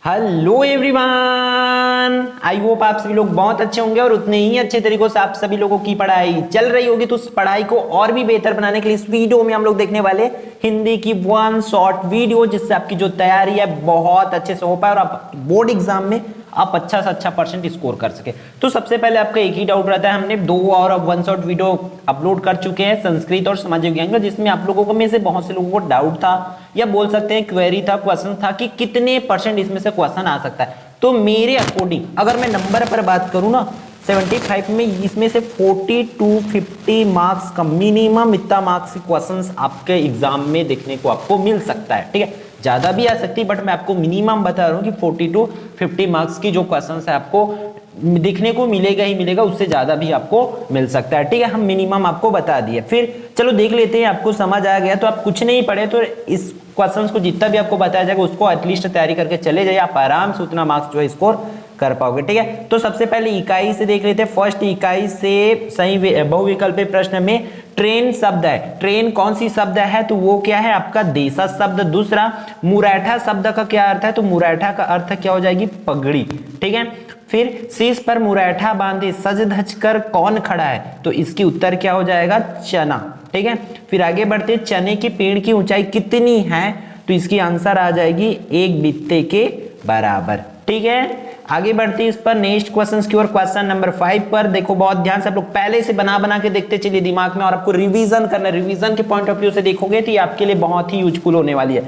Hello everyone, I hope आप सभी लोग बहुत अच्छे होंगे और उतने ही अच्छे तरीकों से आप सभी लोगों की पढ़ाई चल रही होगी। तो उस पढ़ाई को और भी बेहतर बनाने के लिए इस वीडियो में हम लोग देखने वाले हिंदी की वन शॉर्ट वीडियो, जिससे आपकी जो तैयारी है बहुत अच्छे से हो पाए और आप बोर्ड एग्जाम में आप अच्छा से अच्छा परसेंट स्कोर कर सके। तो सबसे पहले आपका एक ही डाउट रहता है, हमने 2 और वन शॉट वीडियो अपलोड कर चुके हैं संस्कृत और सामाजिक विज्ञान का, जिसमें आप लोगों को में से बहुत से लोगों को डाउट था या बोल सकते हैं क्वेरी था, क्वेश्चन था कि कितने परसेंट इसमें से क्वेश्चन आ सकता है। तो मेरे अकॉर्डिंग अगर मैं नंबर पर बात करूं ना, 75 में इसमें से 40 to 50 मार्क्स का मिनिमम इतना मार्क्स के क्वेश्चंस आपके एग्जाम में देखने को आपको मिल सकता है। ठीक है, ज्यादा भी आ सकती है बट मैं आपको मिनिमम बता रहा हूँ कि 40 to 50 मार्क्स की जो क्वेश्चंस है आपको देखने को मिलेगा ही मिलेगा, उससे ज्यादा भी आपको मिल सकता है। ठीक है, हम मिनिमम आपको बता दिए। फिर चलो देख लेते हैं, आपको समझ आ गया तो आप कुछ नहीं पढ़े तो इस क्वेश्चंस को जितना भी आपको बताया जाएगा उसको एटलीस्ट तैयारी करके चले जाइए, आप आराम से उतना मार्क्स जो है स्कोर कर पाओगे। ठीक है, तो सबसे पहले इकाई से देख लेते हैं। फर्स्ट इकाई से सही बहुविकल्पीय प्रश्न में ट्रेन शब्द है। ट्रेन कौन सी शब्द है? तो वो क्या है आपका देशज शब्द। दूसरा मुरैठा शब्द का क्या अर्थ है? तो मुरैठा का अर्थ क्या हो जाएगी? पगड़ी। ठीक है, फिर शीश पर मुरैठा बांधे सज धज कर कौन खड़ा है? तो इसकी उत्तर क्या हो जाएगा? चना। ठीक है, फिर आगे बढ़ते, चने के पेड़ की ऊंचाई कितनी है? तो इसकी आंसर आ जाएगी 1 बित्ते के बराबर। ठीक है, आगे बढ़ते इस पर नेक्स्ट क्वेश्चन की ओर। क्वेश्चन नंबर 5 पर देखो, बहुत ध्यान से आप लोग पहले से बना बना के देखते चलिए दिमाग में, और आपको रिवीजन करना है। रिवीजन के पॉइंट ऑफ व्यू से देखोगे तो ये आपके लिए बहुत ही यूजफुल होने वाली है।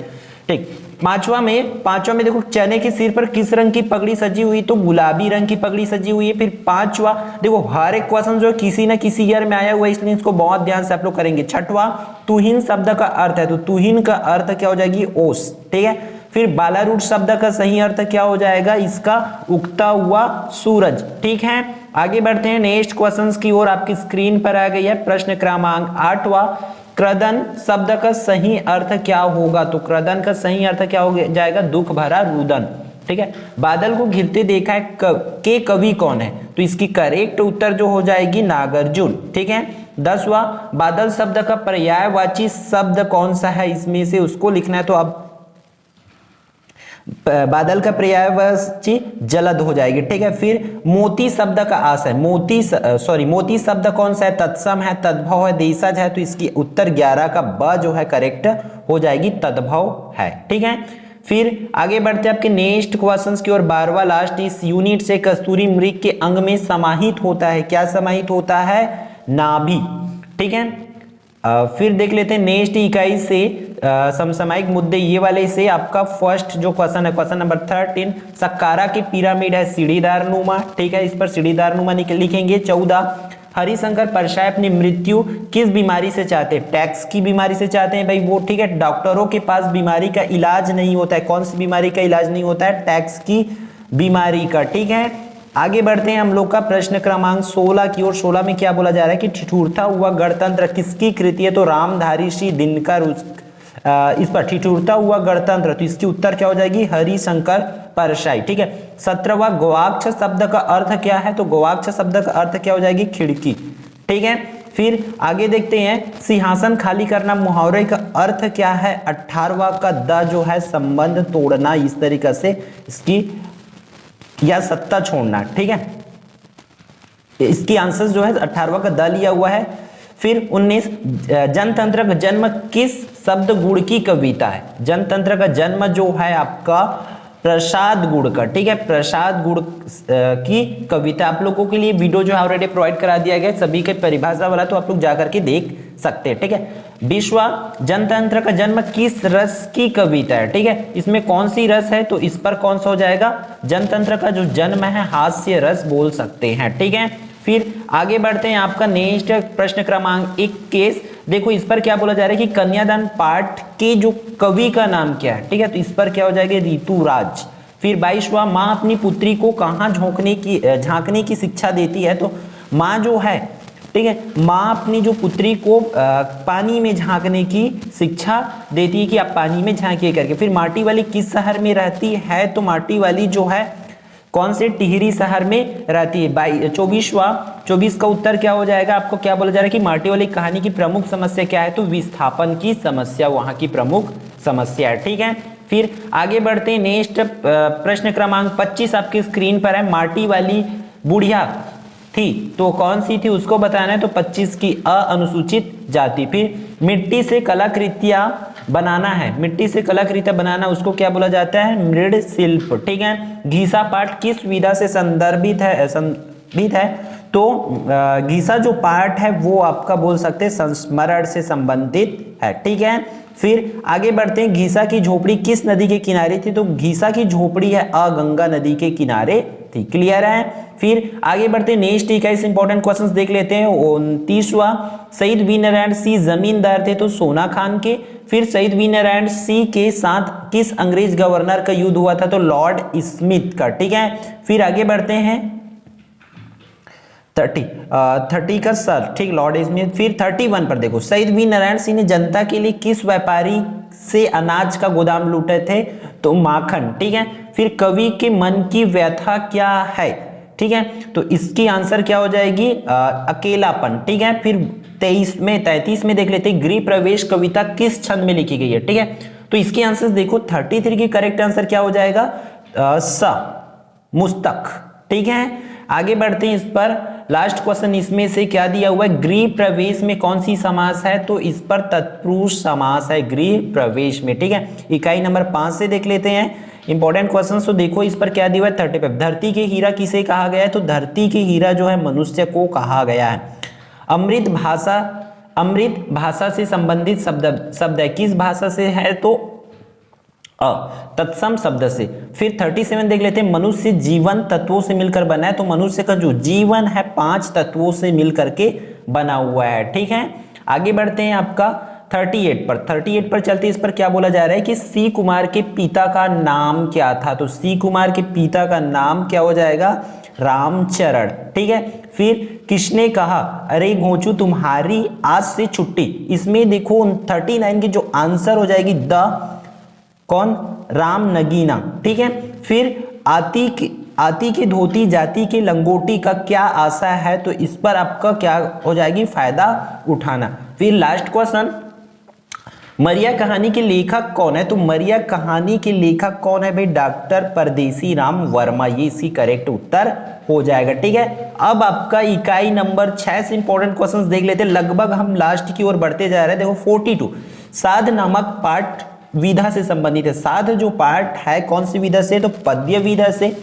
ठीक, पांचवा में देखो, चने के सिर पर किस रंग की पगड़ी सजी हुई? तो गुलाबी रंग की पगड़ी सजी हुई है। फिर पांचवा देखो, हर एक क्वेश्चन जो किसी ना किसी ईयर में आया हुआ है, इसलिए इसको बहुत ध्यान से आप लोग करेंगे। छठवा, तुहिन शब्द का अर्थ है, तो तुहिन का अर्थ क्या हो जाएगी? ओस। ठीक है, फिर बालारूट शब्द का सही अर्थ क्या हो जाएगा? इसका उगता हुआ सूरज। ठीक है, आगे बढ़ते हैं नेक्स्ट क्वेश्चंस की ओर। आपकी स्क्रीन पर आ गई है प्रश्न क्रमांक 8वां। क्रदन शब्द का सही अर्थ क्या होगा? तो क्रदन का सही अर्थ क्या हो जाएगा? दुख भरा रुदन। ठीक है, बादल को घिरते देखा है के कवि कौन है? तो इसकी करेक्ट उत्तर जो हो जाएगी नागार्जुन। ठीक है, 10वां, बादल शब्द का पर्यायवाची शब्द कौन सा है इसमें से? उसको लिखना है। तो अब बादल का पर्यायवाची जलद हो जाएगी। ठीक है, फिर मोती शब्द का आशय, मोती शब्द कौन सा है? तत्सम है, तद्भव है, देशज है। तो इसकी उत्तर 11 का ब जो है करेक्ट हो जाएगी, तद्भव है। ठीक है, फिर आगे बढ़ते आपके नेक्स्ट क्वेश्चंस की ओर। 12वां लास्ट, इस यूनिट से कस्तूरी मृग के अंग में समाहित होता है। क्या समाहित होता है? नाभि। ठीक है, फिर देख लेते हैं नेक्स्ट इकाई से समसामयिक मुद्दे, ये वाले से आपका फर्स्ट जो क्वेश्चन है, क्वेश्चन नंबर 13, सक्कारा की पिरामिड है सीढ़ीदार नुमा। ठीक है, इस पर सीढ़ीदार नुमा लिखेंगे। 14, हरिशंकर परशाय अपनी मृत्यु किस बीमारी से चाहते हैं? टैक्स की बीमारी से चाहते हैं भाई वो। ठीक है, डॉक्टरों के पास बीमारी का इलाज नहीं होता है। कौन सी बीमारी का इलाज नहीं होता है? टैक्स की बीमारी का। ठीक है, आगे बढ़ते हैं हम लोग का प्रश्न क्रमांक 16 की ओर। 16 में क्या बोला जा रहा है कि ठिठुरता हुआ गणतंत्र किसकी कृति है? तो रामधारी श्री दिनकर इस पर ठिठुरता हुआ गणतंत्र, तो इसकी उत्तर क्या हो जाएगी? हरिशंकर परशाई। ठीक है, 17वां, गवाक्ष शब्द का अर्थ क्या है? तो गवाक्ष शब्द का अर्थ क्या हो जाएगी? खिड़की। ठीक है, फिर आगे देखते हैं, सिंहासन खाली करना मुहावरे का अर्थ क्या है? 18वां का द जो है संबंध तोड़ना, इस तरीके से इसकी, या सत्ता छोड़ना। ठीक है, इसकी आंसर जो है 18वां का द लिया हुआ है। फिर 19, जनतंत्र का जन्म किस शब्द गुण की कविता है? जनतंत्र का जन्म जो है आपका प्रसाद गुण का। ठीक है, प्रसाद गुण की कविता। आप लोगों के लिए वीडियो जो है ऑलरेडी प्रोवाइड करा दिया गया सभी के परिभाषा वाला, तो आप लोग जाकर के देख सकते हैं। ठीक है, 20वां, जनतंत्र का जन्म किस रस की कविता है? ठीक है, इसमें कौन सी रस है? तो इस पर कौन सा हो जाएगा? जनतंत्र का जो जन्म है हास्य रस बोल सकते हैं। ठीक है, फिर आगे बढ़ते हैं आपका नेक्स्ट प्रश्न क्रमांक 21। देखो इस पर क्या बोला जा रहा है कि कन्यादान पाठ के जो कवि का नाम क्या है? ठीक है, तो इस पर क्या हो जाएगा? ऋतुराज। फिर 22वां, माँ अपनी पुत्री को कहाँ झांकने की शिक्षा देती है? तो माँ जो है, ठीक है, माँ अपनी जो पुत्री को पानी में झांकने की शिक्षा देती है कि आप पानी में झांकिए करके। फिर माटी वाली किस शहर में रहती है? तो माटी वाली जो है कौन से टिहरी शहर में रहती है? 24 का उत्तर क्या हो जाएगा? आपको क्या बोला जा रहा है कि माटी वाली कहानी की प्रमुख समस्या क्या है? तो विस्थापन की समस्या वहां की प्रमुख समस्या है। ठीक है, फिर आगे बढ़ते हैं नेक्स्ट प्रश्न क्रमांक 25 आपकी स्क्रीन पर है। माटी वाली बुढ़िया थी तो कौन सी थी उसको बताना है, तो 25 की अनुसूचित जाति। फिर मिट्टी से कलाकृतियां बनाना है, मिट्टी से कलाकृतियां बनाना उसको क्या बोला जाता है, मृद शिल्प। ठीक है, घीसा पाठ किस विधा से संदर्भित है, तो घीसा जो पाठ है वो आपका बोल सकते हैं संस्मरण से संबंधित है। ठीक है, फिर आगे बढ़ते हैं। घीसा की झोपड़ी किस नदी के किनारे थी, तो घीसा की झोपड़ी है गंगा नदी के किनारे थी। क्लियर है। फिर आगे बढ़ते हैं नेक्स्ट 21 इंपॉर्टेंट क्वेश्चंस देख लेते हैं। 29वां, शहीद वीरनारायण सिंह जमींदार थे तो सोना खान के। फिर शहीद वीरनारायण सिंह के साथ किस अंग्रेज गवर्नर का युद्ध हुआ था, तो लॉर्ड स्मिथ का। ठीक है, फिर आगे बढ़ते हैं 30 का सर, ठीक, लॉर्ड स्मिथ। फिर 31 पर देखो, शहीद वीरनारायण सिंह ने जनता के लिए किस व्यापारी से अनाज का गोदाम लूटे थे, तो माखन। ठीक है, फिर कवि के मन की व्यथा क्या है, ठीक है, तो इसकी आंसर क्या हो जाएगी, अकेलापन। ठीक है, फिर 33 में देख लेते हैं, गृह प्रवेश कविता किस छंद में लिखी गई है। ठीक है, तो इसकी आंसर देखो 33 की करेक्ट आंसर क्या हो जाएगा, मुस्तक। ठीक है, आगे बढ़ते हैं इस पर। लास्ट क्वेश्चन इसमें से क्या दिया हुआ है, गृह प्रवेश में कौन सी समास है, तो इस पर तत्पुरुष समास है गृह प्रवेश में। ठीक है, इकाई नंबर 5 से देख लेते हैं इंपॉर्टेंट क्वेश्चन। तो देखो इस पर क्या दिया हुआ है, 35, धरती के हीरा किसे कहा गया है, तो धरती के हीरा जो है मनुष्य को कहा गया है। अमृत भाषा से संबंधित शब्द है, किस भाषा से है, तो तत्सम शब्द से। फिर 37 देख लेते हैं, मनुष्य जीवन तत्वों से मिलकर बना है, तो मनुष्य का जो जीवन है 5 तत्वों से मिलकर के बना हुआ है। ठीक है, आगे बढ़ते हैं आपका 38 पर चलते, इस पर क्या बोला जा रहा है कि सी कुमार के पिता का नाम क्या था, तो सी कुमार के पिता का नाम क्या हो जाएगा, रामचरण। ठीक है, फिर किसने कहा अरे घोंचू तुम्हारी आज से छुट्टी, इसमें देखो 39 की जो आंसर हो जाएगी कौन, राम नगीना। ठीक है, फिर आती के धोती जाति के लंगोटी का क्या आशा है, तो इस पर आपका क्या हो जाएगी, फायदा उठाना। फिर लास्ट क्वेश्चन, मरिया कहानी के लेखक कौन है, तो मरिया कहानी के लेखक कौन है भाई, डॉक्टर परदेसी राम वर्मा, ये इसकी करेक्ट उत्तर हो जाएगा। ठीक है, अब आपका इकाई नंबर 6 से इंपॉर्टेंट क्वेश्चंस देख लेते हैं, लगभग हम लास्ट की ओर बढ़ते जा रहे हैं। देखो 42, साध नामक पाठ विधा से संबंधित है। साध जो पाठ है कौन सी विधा से, तो पद्य विधा से।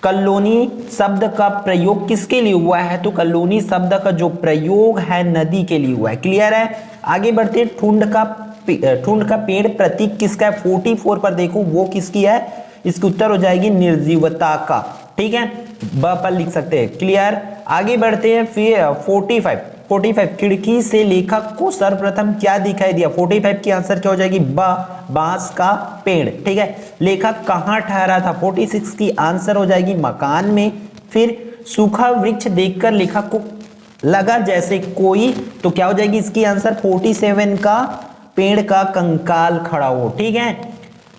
कल्लोनी शब्द का प्रयोग किसके लिए हुआ है, तो कल्लोनी शब्द का जो प्रयोग है नदी के लिए हुआ है। क्लियर है, आगे बढ़ते, ठुंड का पेड़ प्रतीक किसका है, 44 पर देखो वो किसकी है, इसकी उत्तर हो जाएगी निर्जीवता का। ठीक है, ब पर लिख सकते हैं। क्लियर, आगे बढ़ते हैं। फिर 45 खिड़की से लेखक को सर्वप्रथम क्या दिखाई दिया, 45 की आंसर क्या हो जाएगी, बांस का पेड़। ठीक है, लेखक कहाँ ठहरा था, 46 की आंसर हो जाएगी मकान में। फिर सूखा वृक्ष देखकर लेखक को लगा जैसे कोई, तो क्या हो जाएगी इसकी आंसर, 47 का पेड़ का कंकाल खड़ा हो। ठीक है,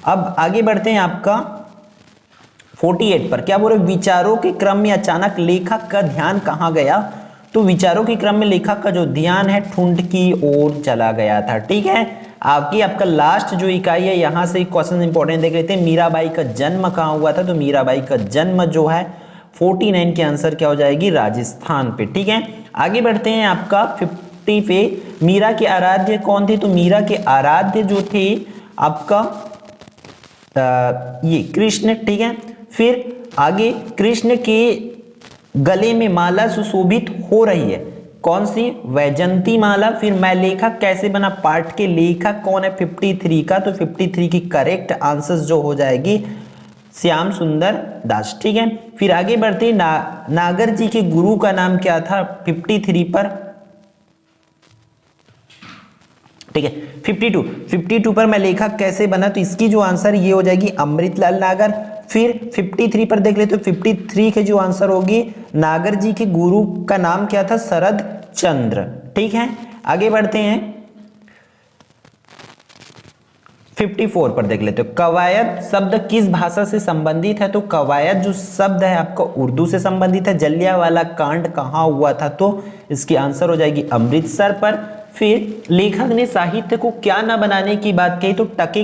अब आगे बढ़ते हैं आपका 48 पर, क्या बोल रहे, विचारों के क्रम में अचानक लेखक का ध्यान कहाँ गया, तो विचारों के क्रम में लेखक का जो ध्यान है ठुंड की ओर चला गया था। ठीक है, आपका लास्ट जो इकाई है यहां से क्वेश्चन इंपॉर्टेंट देख लेते हैं, मीराबाई का जन्म कहाँ हुआ था, तो मीराबाई का जन्म जो है 49 की आंसर क्या हो जाएगी, राजस्थान पे। ठीक है, आगे बढ़ते हैं आपका 50 पे, मीरा के आराध्य कौन थे, तो मीरा के आराध्य जो थे आपका ये कृष्ण। ठीक है, फिर आगे कृष्ण के गले में माला सुशोभित हो रही है, कौन सी, वैजंती माला। फिर मैं लेखक कैसे बना, पाठ के लेखक कौन है, 53 का, तो 53 की करेक्ट आंसर जो हो जाएगी श्याम सुंदर दास। ठीक है, फिर आगे बढ़ते हैं, नागर जी के गुरु का नाम क्या था 53 पर। ठीक है, 52 पर मैं लेखक कैसे बना, तो इसकी जो आंसर ये हो जाएगी अमृतलाल नागर। फिर 53 पर देख लेते, तो 53 के जो आंसर होगी, नागर जी के गुरु का नाम क्या था, शरद चंद्र। ठीक है, आगे बढ़ते हैं 54 पर देख लेते हो, कवायद शब्द किस भाषा से संबंधित है, तो कवायद जो शब्द है आपका उर्दू से संबंधित है। जलियांवाला कांड कहाँ हुआ था, तो इसकी आंसर हो जाएगी अमृतसर पर। फिर लेखक ने साहित्य को क्या ना बनाने की बात कही, तो टके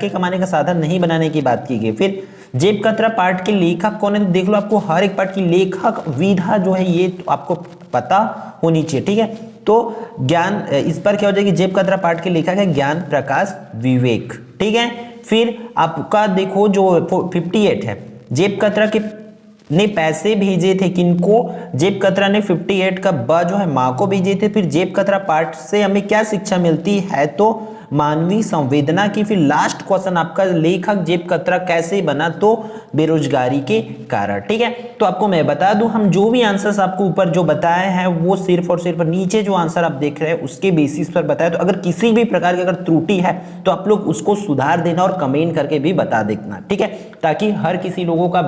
कमाने का साधन नहीं बनाने की बात की गई। फिर जेब कतरा पाठ के लेखक कौन है, देख लो आपको हर एक पाठ की लेखक विधा जो है ये तो आपको पता होनी चाहिए, ठीक है। तो ज्ञान, इस पर क्या हो जाएगी, जेब कतरा पाठ के लेखक है ज्ञान प्रकाश विवेक, ठीक है। फिर आपका देखो जो 58 है, जेब कतरा के ने पैसे भेजे थे किनको, जेब कतरा ने 58 का ब जो है माँ को भेजे थे। फिर जेब कतरा पाठ से हमें क्या शिक्षा मिलती है, तो मानवीय संवेदना की। फिर लास्ट क्वेश्चन आपका, लेखक जेब कतरा कैसे बना, तो बेरोजगारी के कारण, ठीक है। तो आपको मैं बता दूं, हम जो भी आंसर्स आपको ऊपर जो बताए हैं वो सिर्फ और सिर्फ नीचे जो आंसर आप देख रहे हैं उसके बेसिस पर बताए। तो अगर किसी भी प्रकार की अगर त्रुटि है तो आप लोग उसको सुधार देना और कमेंट करके भी बता देना, ठीक है, ताकि हर किसी लोगों का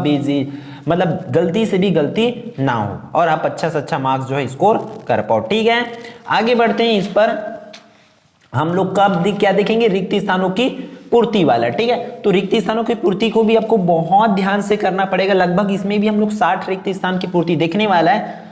मतलब गलती से भी गलती ना हो और आप अच्छा से अच्छा मार्क्स जो है स्कोर कर पाओ, ठीक है। आगे बढ़ते हैं, इस पर हम लोग कब क्या देखेंगे, रिक्त स्थानों की पूर्ति वाला, ठीक है। तो रिक्त स्थानों की पूर्ति को भी आपको बहुत ध्यान से करना पड़ेगा, लगभग इसमें भी हम लोग 60 रिक्त स्थान की पूर्ति देखने वाला है।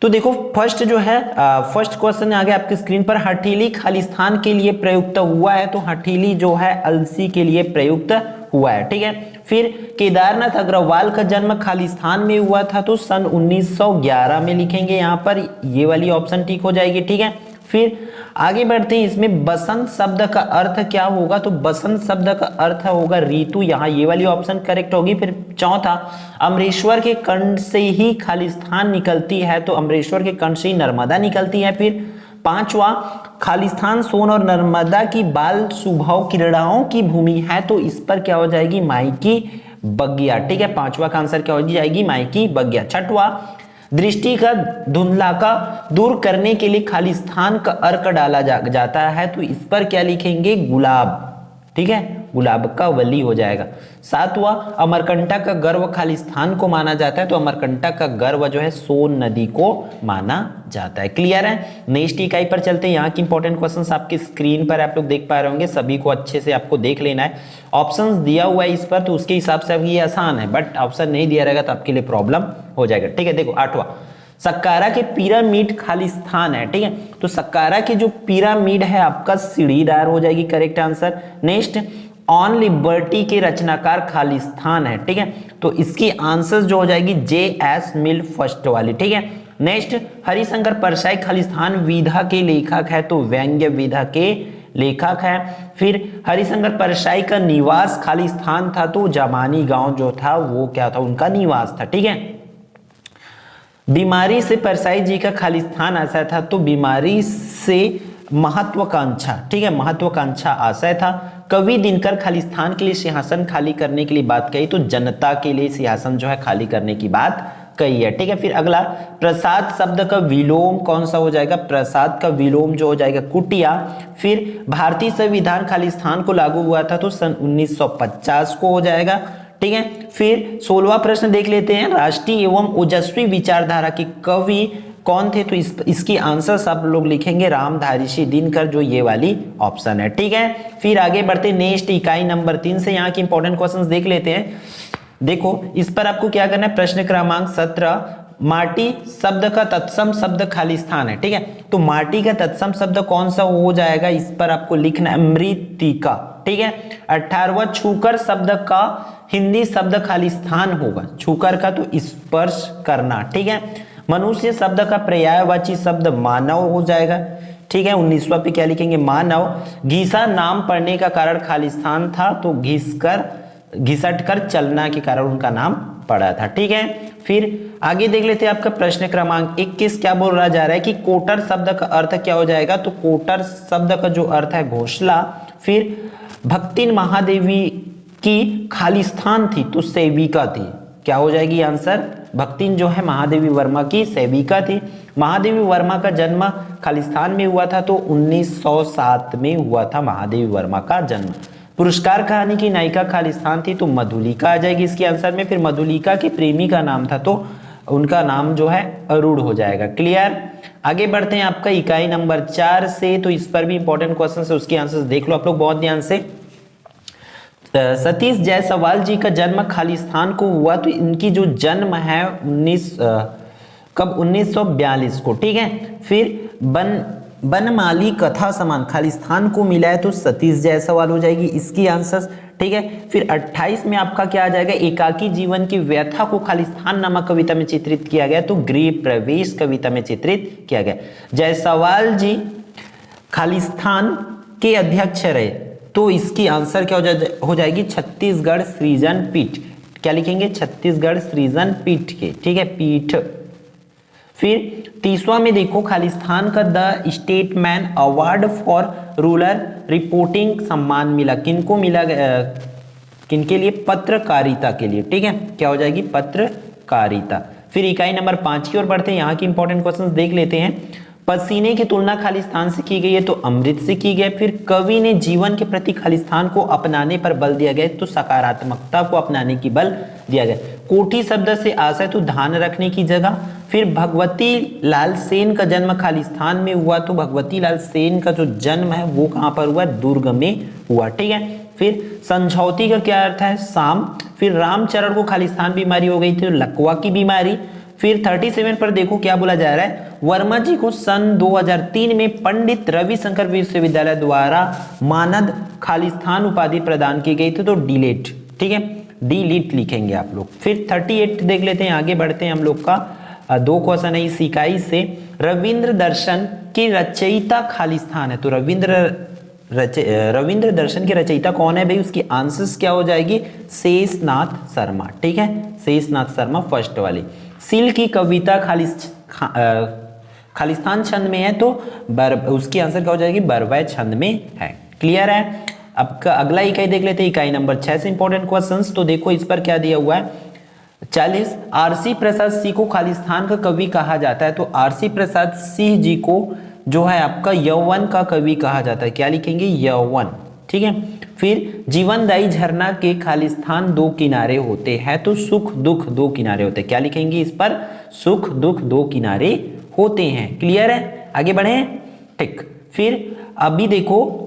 तो देखो फर्स्ट जो है, फर्स्ट क्वेश्चन आ गया आपकी स्क्रीन पर, हठीली खालिस्तान के लिए प्रयुक्त हुआ है, तो हठीली जो है अलसी के लिए प्रयुक्त हुआ है, ठीक है। फिर केदारनाथ अग्रवाल का जन्म खालिस्तान में हुआ था, तो सन 1911 में लिखेंगे यहाँ पर, ये वाली ऑप्शन ठीक हो जाएगी, ठीक है। फिर आगे बढ़ते हैं, इसमें बसंत शब्द का अर्थ क्या होगा, तो बसंत शब्द का अर्थ होगा ऋतु, यहाँ ये वाली ऑप्शन करेक्ट होगी। फिर चौथा, अमरेश्वर के कंठ से ही खालिस्तान निकलती है, तो अमरेश्वर के कंठ से ही नर्मदा निकलती है। फिर पांचवा, खालिस्तान सोन और नर्मदा की बाल सुबह क्रीड़ाओं की भूमि है, तो इस पर क्या हो जाएगी, माइकी बगिया, ठीक है। पांचवा का आंसर क्या हो जाएगी, माइकी बगिया। छठवा, दृष्टि का धुंधला का दूर करने के लिए खालिस्तान का अर्क डाला जाता है, तो इस पर क्या लिखेंगे, गुलाब, ठीक है, गुलाब का वली हो जाएगा। सातवां, अमरकंटक का गर्व खालिस्तान को माना जाता है, तो अमरकंटक का गर्व जो है सोन नदी को माना जाता है। क्लियर है। नेक्स्ट इकाई पर चलते हैं, यहाँ की इंपॉर्टेंट क्वेश्चंस आपकी स्क्रीन पर आप लोग देख पा रहे होंगे, सभी को अच्छे से आपको देख लेना है। ऑप्शंस दिया हुआ है इस पर, तो उसके हिसाब से ये आसान है, बट ऑप्शन नहीं दिया रहेगा तो आपके लिए प्रॉब्लम हो जाएगा, ठीक है। देखो आठवां, सक्कारा के पिरामिड खालिस्तान है, ठीक है, तो सक्कारा की जो पिरामिड है आपका सीढ़ीदार हो जाएगी, correct answer. Next, on liberty के रचनाकार खालिस्तान है, ठीक है, तो इसकी आंसर जो हो जाएगी J.S. मिल फर्स्ट वाली, ठीक है। नेक्स्ट, हरिशंकर परसाई खालिस्तान विधा के लेखक है, तो व्यंग्य विधा के लेखक है। फिर हरिशंकर परसाई का निवास खालिस्तान था, तो जमानी गांव जो था वो क्या था, उनका निवास था, ठीक है। बीमारी से परसाई जी का खालिस्तान आशय था, तो बीमारी से महत्वाकांक्षा, ठीक है, महत्वाकांक्षा आशय था। कवि दिनकर खालिस्तान के लिए सिंहासन खाली करने के लिए बात कही, तो जनता के लिए सिंहासन जो है खाली करने की बात कही है, ठीक है। फिर अगला, प्रसाद शब्द का विलोम कौन सा हो जाएगा, प्रसाद का विलोम जो हो जाएगा कुटिया। फिर भारतीय संविधान खालिस्तान को लागू हुआ था, तो सन 1950 को हो जाएगा, ठीक है। फिर 16वां प्रश्न देख लेते हैं, राष्ट्रीय एवं ओजस्वी विचारधारा के कवि कौन थे, तो इसकी आंसर आप लोग लिखेंगे रामधारी दिनकर, जो ये वाली ऑप्शन है, ठीक है। फिर आगे बढ़ते नेक्स्ट इकाई नंबर 3 से, यहाँ की इंपॉर्टेंट क्वेश्चंस देख लेते हैं। देखो इस पर आपको क्या करना है, प्रश्न क्रमांक 17, माटी शब्द का तत्सम शब्द खालिस्तान है, ठीक है, तो माटी का तत्सम शब्द कौन सा हो जाएगा, इस पर आपको लिखना है मृतिका, ठीक है। 18वां, छूकर शब्द का हिंदी शब्द खालिस्तान होगा, छूकर का तो स्पर्श करना, ठीक है। मनुष्य शब्द का पर्यायवाची शब्द मानव हो जाएगा, ठीक है। 19वां पे क्या लिखेंगे, मानव। घिसा नाम पड़ने का कारण खालिस्तान था, तो घिसट कर चलना के कारण उनका नाम पड़ा था, ठीक है। फिर आगे देख लेते हैं आपका प्रश्न क्रमांक 21, क्या बोल रहा जा रहा है कि कोटर शब्द का अर्थ क्या हो जाएगा, तो कोटर शब्द का जो अर्थ है घोषला। फिर भक्तिन महादेवी की खालिस्तान थी, तो सेविका थी, क्या हो जाएगी आंसर, भक्तिन जो है महादेवी वर्मा की सेविका थी। महादेवी वर्मा का जन्म खालिस्तान में हुआ था, तो 1907 में हुआ था महादेवी वर्मा का जन्म। पुरस्कार कहानी की नायिका खालिस्तान थी, तो मधुलिका आ जाएगी इसके आंसर में। फिर मधुलिका के प्रेमी का नाम था, तो उनका नाम जो है अरुण हो जाएगा, क्लियर। आगे बढ़ते हैं आपका इकाई नंबर 4 से, तो इस पर भी इंपॉर्टेंट क्वेश्चन है, उसके आंसर्स देख लो आप लोग बहुत ध्यान से। सतीश जायसवाल जी का जन्म खालिस्तान को हुआ, तो इनकी जो जन्म है 1942 को, ठीक है। फिर बनमाली कथा समान खालिस्तान को मिला है तो सतीश जय सवाल हो जाएगी इसकी आंसर। ठीक है, फिर 28 में आपका क्या आ जाएगा, एकाकी जीवन की व्यथा को खालिस्तान नामक कविता में चित्रित किया गया तो गृह प्रवेश कविता में चित्रित किया गया। जायसवाल जी खालिस्तान के अध्यक्ष रहे तो इसकी आंसर क्या हो जाएगी, छत्तीसगढ़ सृजन पीठ। क्या लिखेंगे, छत्तीसगढ़ सृजन पीठ के, ठीक है, पीठ। फिर 30वां में देखो, खालिस्तान का the statesman award for rural reporting सम्मान मिला, किनको मिला, किनके लिए, पत्रकारिता के लिए। ठीक है, क्या हो जाएगी, पत्रकारिता। फिर इकाई नंबर 5 की ओर बढ़ते हैं, यहाँ की इंपॉर्टेंट क्वेश्चंस देख लेते हैं। पसीने की तुलना खालिस्तान से की गई है तो अमृत से की गई। फिर कवि ने जीवन के प्रति खालिस्तान को अपनाने पर बल दिया गया तो सकारात्मकता को अपनाने की बल दिया गया। कोठी शब्द से आशय तो धान रखने की जगह। फिर भगवती लाल सेन का जन्म खालिस्तान में हुआ तो भगवती लाल सेन का जो जन्म है वो कहां पर हुआ, दुर्ग में हुआ। ठीक है, फिर समझौती का क्या अर्थ है, शाम। फिर रामचरण को खालिस्तान बीमारी हो गई थी तो लकवा की बीमारी। फिर 37 पर देखो क्या बोला जा रहा है, वर्मा जी को सन 2003 में पंडित रविशंकर विश्वविद्यालय द्वारा मानद खालिस्तान उपाधि प्रदान की गई थी तो डिलीट। ठीक है, डिलीट लिखेंगे आप लोग। फिर 38 देख लेते हैं, आगे बढ़ते हैं हम लोग का 2 क्वेश्चन है इस इकाई से। रविंद्र दर्शन की रचयिता खालिस्तान है तो रविंद्र दर्शन के रचयिता कौन है भाई, उसकी आंसर्स क्या हो जाएगी, शेषनाथ शर्मा। ठीक है, शेषनाथ शर्मा फर्स्ट वाली। सील की कविता खालिस्तान छंद में है तो उसकी आंसर क्या हो जाएगी, बरवै छंद में है। क्लियर है। अब अगला इकाई देख लेते हैं, इकाई नंबर 6 से इंपॉर्टेंट क्वेश्चंस। तो देखो इस पर क्या दिया हुआ है, 40 आरसी प्रसाद सिंह को खालिस्तान का कवि कहा जाता है तो आरसी प्रसाद सिंह जी को जो है आपका यौवन का कवि कहा जाता है। क्या लिखेंगे, यौवन। ठीक है, फिर जीवनदायी झरना के खालिस्तान 2 किनारे होते हैं तो सुख दुख 2 किनारे होते हैं। क्या लिखेंगे इस पर, सुख दुख 2 किनारे होते हैं। क्लियर है, आगे बढ़े। ठीक, फिर अभी देखो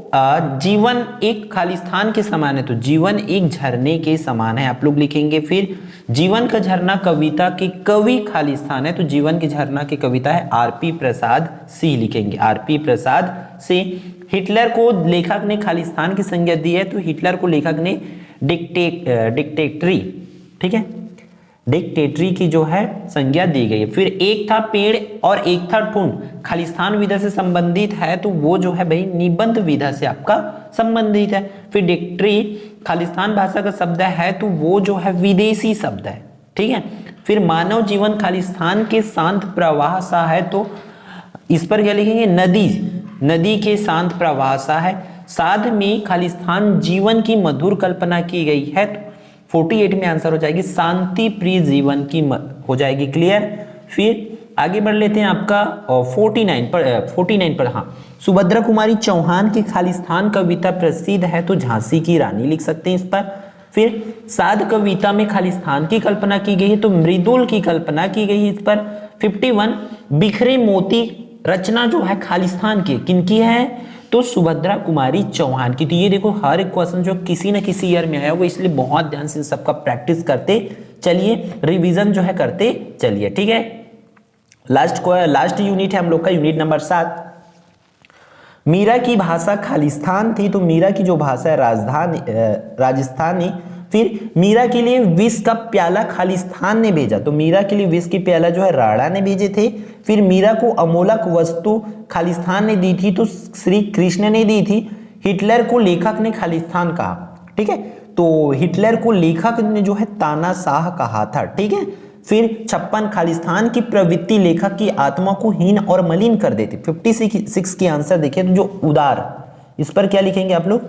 जीवन एक खालिस्तान के समान है तो जीवन एक झरने के समान है, आप लोग लिखेंगे। फिर जीवन का झरना कविता के कवि खालिस्तान है तो जीवन के झरना की कविता है आरपी प्रसाद सिंह, लिखेंगे आरपी प्रसाद सिंह। हिटलर को लेखक ने खालिस्तान की संज्ञा दी है तो हिटलर को लेखक ने डिक्टेटरी, ठीक है, डिक्टेटरी की जो है संज्ञा दी गई है। फिर एक था पेड़ और एक था ठुंड खालिस्तान विधा से संबंधित है तो वो जो है भाई निबंध विधा से आपका संबंधित है। फिर डिक्टेटरी खालिस्तान भाषा का शब्द है तो वो जो है विदेशी शब्द है। ठीक है, फिर मानव जीवन खालिस्तान के शांत प्रवाह सा है तो इस पर क्या लिखेंगे, नदी, नदी के शांत प्रवाह सा है। साध में खालिस्तान जीवन की मधुर कल्पना की गई है तो 48 में आंसर हो जाएगी शांति प्रिय जीवन की हो जाएगी। क्लियर। फिर आगे बढ़ लेते हैं आपका 49 पर हाँ, सुभद्रा कुमारी चौहान की खालिस्तान कविता प्रसिद्ध है तो झांसी की रानी लिख सकते हैं इस पर। फिर साध कविता में खालिस्तान की कल्पना की गई है तो मृदुल की कल्पना की गई है इस पर। 51 बिखरे मोती रचना जो है खालिस्तान की किनकी है तो सुभद्रा कुमारी चौहान की। तो ये देखो हर एक क्वेश्चन जो किसी न किसी ईयर में आया होगा इसलिए बहुत ध्यान से सबका प्रैक्टिस करते चलिए, रिवीजन जो है करते चलिए। ठीक है, लास्ट यूनिट है हम लोग का, यूनिट नंबर 7। मीरा की भाषा खालिस्तान थी तो मीरा की जो भाषा है राजस्थानी। फिर मीरा के लिए विष का प्याला खालिस्तान ने भेजा तो मीरा के लिए विष की प्याला जो है राणा ने भेजे थे। फिर मीरा को अमोलक वस्तु खालिस्तान ने दी थी तो श्री कृष्ण ने दी थी। हिटलर को लेखक ने खालिस्तान कहा। ठीक है, तो हिटलर को लेखक ने जो है तानाशाह कहा था। ठीक है, फिर 56 खालिस्तान की प्रवृत्ति लेखक की आत्मा को हीन और मलिन कर देती। 56 की आंसर देखिए तो जो उदार, इस पर क्या लिखेंगे आप लोग,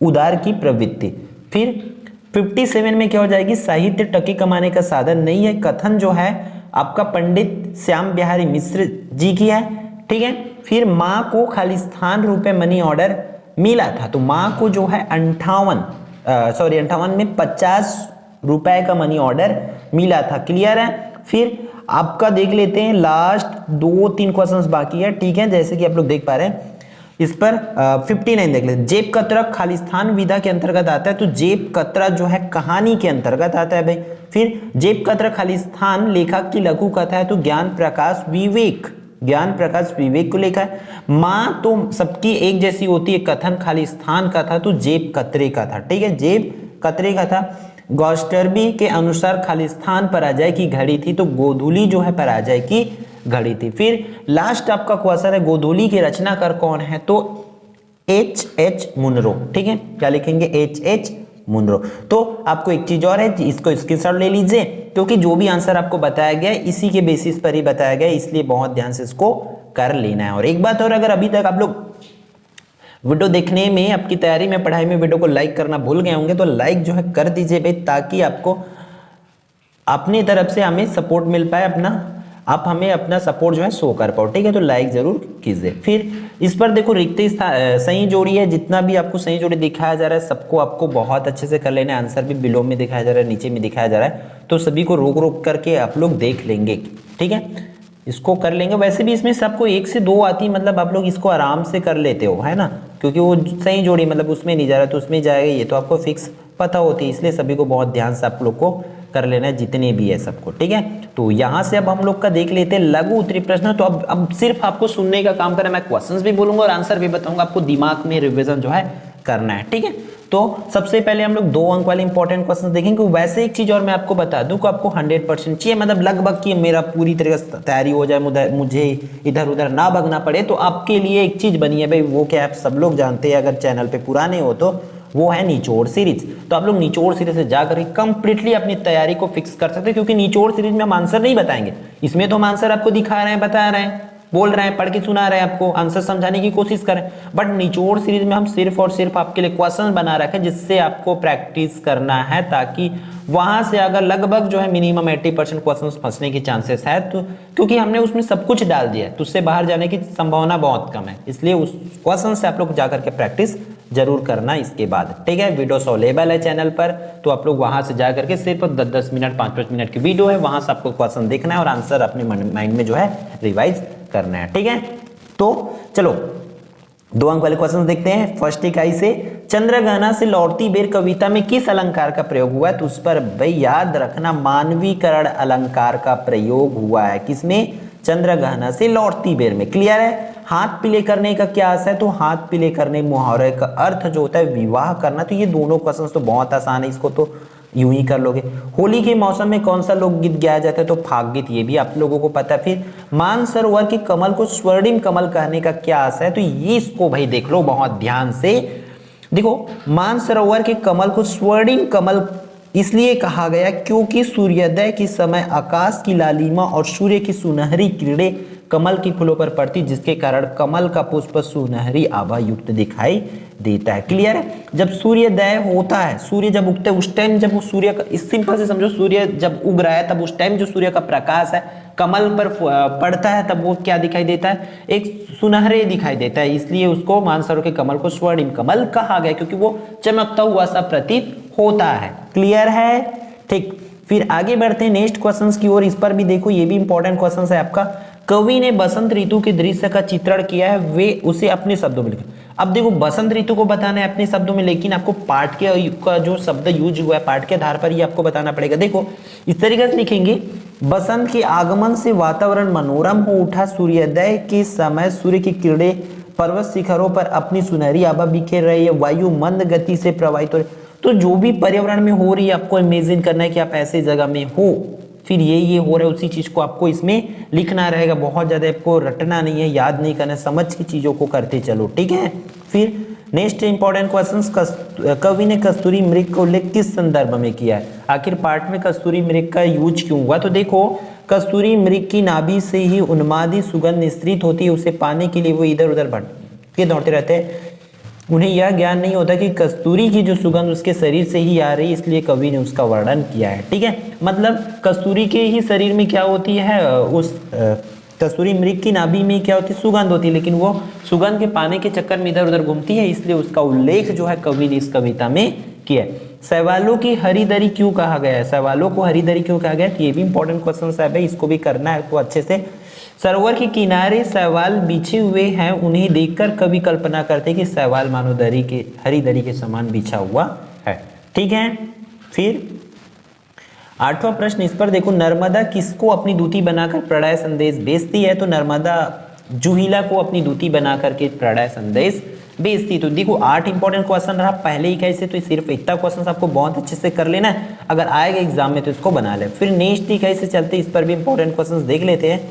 उदार की प्रवृत्ति। फिर 57 में क्या हो जाएगी, साहित्य टके कमाने का साधन नहीं है, कथन जो है आपका पंडित श्याम बिहारी मिश्र जी की है। ठीक है, फिर माँ को खालिस्तान रुपए मनी ऑर्डर मिला था तो माँ को जो है 58 में 50 रुपए का मनी ऑर्डर मिला था। क्लियर है। फिर आपका देख लेते हैं लास्ट 2-3 क्वेश्चंस बाकी है। ठीक है, जैसे कि आप लोग देख पा रहे हैं इस पर 59 देख लेते। जेब कतरा खालिस्तान विधा के अंतर्गत आता है तो जेब कतरा जो है कहानी के अंतर्गत आता है भाई। फिर जेब कतरा खालिस्तान लेखक की लघु कथा है तो ज्ञान प्रकाश विवेक ज्ञान प्रकाश विवेक को लिखा है। माँ तो सबकी एक जैसी होती है, कथन खाली स्थान का था तो जेब कतरे का था, ठीक है, जेब कतरे का था। गॉस्टरबी के अनुसार खाली स्थान पराजय की घड़ी थी तो गोधूली जो है पराजय की घड़ी थी। फिर लास्ट आपका क्वेश्चन है गोधूली के रचनाकार कौन है, तो H.H. मुनरो, ठीक है, क्या लिखेंगे H.H. मुनरो। तो आपको एक चीज और है, इसको स्क्रीनशॉट ले लीजिए क्योंकि जो भी आंसर आपको बताया गया है इसी के बेसिस पर ही बताया गया है, इसलिए बहुत ध्यान से इसको कर लेना है। और एक बात और, अगर अभी तक आप लोग वीडियो देखने में, आपकी तैयारी में, पढ़ाई में वीडियो को लाइक करना भूल गए होंगे तो लाइक जो है कर दीजिए भाई, ताकि आपको अपनी तरफ से हमें सपोर्ट मिल पाए, आप हमें अपना सपोर्ट जो है शो कर पाओ, ठीक है, तो लाइक जरूर कीजिए। फिर इस पर देखो रिक्त सही जोड़ी है, जितना भी आपको सही जोड़ी दिखाया जा रहा है सबको आपको बहुत अच्छे से कर लेना है। आंसर भी बिलो में दिखाया जा रहा है, नीचे में दिखाया जा रहा है, तो सभी को रोक रोक करके आप लोग देख लेंगे, ठीक है, इसको कर लेंगे। वैसे भी इसमें सबको 1 से 2 आती, मतलब आप लोग इसको आराम से कर लेते हो, है ना, क्योंकि वो सही जोड़ी मतलब उसमें नहीं जा रहा तो उसमें जाएगा, ये तो आपको फिक्स पता होती है, इसलिए सभी को बहुत ध्यान से आप लोग को कर लेना है, जितने भी है सबको, ठीक है। तो यहाँ से अब हम लोग का देख लेते हैं लघु उत्तरीय प्रश्न। तो अब सिर्फ आपको सुनने का काम करना है, मैं क्वेश्चंस भी बोलूंगा और आंसर भी बताऊंगा, आपको दिमाग में रिवीजन जो है करना है, ठीक है। तो सबसे पहले हम लोग 2 अंक वाले इंपॉर्टेंट क्वेश्चन देखेंगे। वैसे एक चीज और मैं आपको बता दूं कि आपको 100% चाहिए, मतलब लगभग कि मेरा पूरी तरह से तैयारी हो जाए, मुझे इधर उधर ना भगना पड़े, तो आपके लिए एक चीज बनी है भाई, वो क्या आप सब लोग जानते हैं, अगर चैनल पे पुराने हो तो वो है निचोड़ सीरीज। तो आप लोग निचोड़ सीरीज से जाकर कंप्लीटली अपनी तैयारी को फिक्स कर सकते हैं, क्योंकि निचोड़ सीरीज में हम आंसर नहीं बताएंगे, इसमें तो हम आंसर आपको दिखा रहे हैं, बता रहे हैं, बोल रहे हैं, पढ़ के सुना रहे हैं, आपको आंसर समझाने की कोशिश करें। बट निचोड़ सीरीज में हम सिर्फ और सिर्फ आपके लिए क्वेश्चन बना रखे जिससे आपको प्रैक्टिस करना है, ताकि वहां से अगर लगभग जो है मिनिमम 80% क्वेश्चन फंसने की चांसेस है, तो क्योंकि हमने उसमें सब कुछ डाल दिया है तो उससे बाहर जाने की संभावना बहुत कम है, इसलिए उस क्वेश्चन से आप लोग जाकर के प्रैक्टिस जरूर करना इसके बाद, ठीक है। वीडियो अवेलेबल है चैनल पर, तो आप लोग वहां से जाकर के सिर्फ 10-10 मिनट 5-5 मिनट की वीडियो है, वहां से आपको क्वेश्चन देखना है और आंसर अपने माइंड में जो है रिवाइज करना है, ठीक है। तो चलो 2 अंक वाले क्वेश्चन देखते हैं। फर्स्ट इकाई से चंद्रग्रहण से लौटती बेर कविता में किस अलंकार का प्रयोग हुआ है, तो उस पर भाई याद रखना मानवीकरण अलंकार का प्रयोग हुआ है। किसमें? चंद्रग्रहण से लौटती बेर में। क्लियर है? हाथ पीले करने का क्या अर्थ है, तो हाथ पीले करने मुहावरे का अर्थ जो होता है विवाह करना। तो ये दोनों क्वेश्चन तो बहुत आसान है, इसको तो यूं ही कर लोगे। होली के मौसम में कौन सा लोकगीत गाया जाता है, तो फाग गीत, ये भी आप लोगों को पता है। फिर मानसरोवर के कमल को स्वर्णिम कमल कहने का क्या अर्थ है, तो ये इसको भाई देख लो बहुत ध्यान से। देखो मानसरोवर के कमल को स्वर्णिम कमल इसलिए कहा गया क्योंकि सूर्योदय के समय आकाश की लालिमा और सूर्य की सुनहरी किरणें कमल के फूलों पर पड़ती, जिसके कारण कमल का पुष्प सुनहरी आभा युक्त दिखाई देता है। क्लियर है? जब सूर्योदय होता है, सूर्य जब उगते है, उस टाइम जब वो सूर्य का, इस सिंपल से समझो, सूर्य जब उग रहा है तब उस टाइम जो सूर्य का प्रकाश है कमल पर पड़ता है, तब वो क्या दिखाई देता है, एक सुनहरे दिखाई देता है। इसलिए उसको मानसरोवर के कमल को स्वर्णिम कमल कहा गया, क्योंकि वो चमकता हुआ सा प्रतीत होता है। क्लियर है? ठीक, फिर आगे बढ़ते हैं नेक्स्ट क्वेश्चंस की ओर। इस पर भी देखो, ये भी इंपॉर्टेंट क्वेश्चन है आपका। कवि ने बसंत ऋतु के दृश्य का चित्रण किया है, वे उसे अपने शब्दों में लिखे। अब देखो बसंत ऋतु को बताना है अपने शब्दों में, लेकिन आपको पाठ का जो शब्द यूज हुआ है पाठ के आधार पर ही आपको बताना पड़ेगा। देखो इस तरीके से लिखेंगे, बसंत के आगमन से वातावरण मनोरम हो उठा, सूर्योदय के समय सूर्य की किरणें पर्वत शिखरों पर अपनी सुनहरी आभा बिखेर रही है, वायु मंद गति से प्रवाहित हो रही। तो जो भी पर्यावरण में हो रही है आपको इमेजिन करना है कि आप ऐसे जगह में हो, फिर ये हो रहा है, उसी चीज को आपको इसमें लिखना रहेगा। बहुत ज्यादा आपको रटना नहीं है, याद नहीं करना, समझ की चीजों को करते चलो, ठीक है। फिर नेक्स्ट इंपॉर्टेंट क्वेश्चंस, कवि ने कस्तूरी मृग का उल्लेख किस संदर्भ में किया है, आखिर पाठ में कस्तूरी मृग का यूज क्यों हुआ। तो देखो कस्तूरी मृग की नाभि से ही उन्मादी सुगंध निस्सृत होती है, उसे पाने के लिए वो इधर उधर भटके दौड़ते रहते हैं। उन्हें यह ज्ञान नहीं होता कि कस्तूरी की जो सुगंध उसके शरीर से ही आ रही है, इसलिए कवि ने उसका वर्णन किया है, ठीक है। मतलब कस्तूरी के ही शरीर में क्या होती है, उस कस्तूरी मृग की नाभि में क्या होती है, सुगंध होती है, लेकिन वो सुगंध के पाने के चक्कर में इधर उधर घूमती है, इसलिए उसका उल्लेख जो है कवि ने इस कविता में किया है। शैवालों की हरिदरी क्यों कहा गया है, शैवालों को हरिदरी क्यों कहा गया है, ये भी इंपॉर्टेंट क्वेश्चन है भाई, इसको भी करना है तो अच्छे से। सरोवर के किनारे शैवाल बिछे हुए हैं, उन्हें देखकर कवि कल्पना करते कि शैवाल मानो दरी के हरी दरी के समान बिछा हुआ है, ठीक है। फिर 8वां प्रश्न इस पर देखो, नर्मदा किसको अपनी दूती बनाकर प्रणय संदेश भेजती है? तो नर्मदा जुहिला को अपनी दूती बना करके प्रणय संदेश भेजती। तो देखो 8 इंपॉर्टेंट क्वेश्चन रहा पहले ही कैसे, तो सिर्फ इतना क्वेश्चन आपको बहुत अच्छे से कर लेना है, अगर आएगा एग्जाम में तो इसको बना ले। फिर नेक्स्ट ही कैसे चलते, इस पर भी इंपॉर्टेंट क्वेश्चन देख लेते हैं।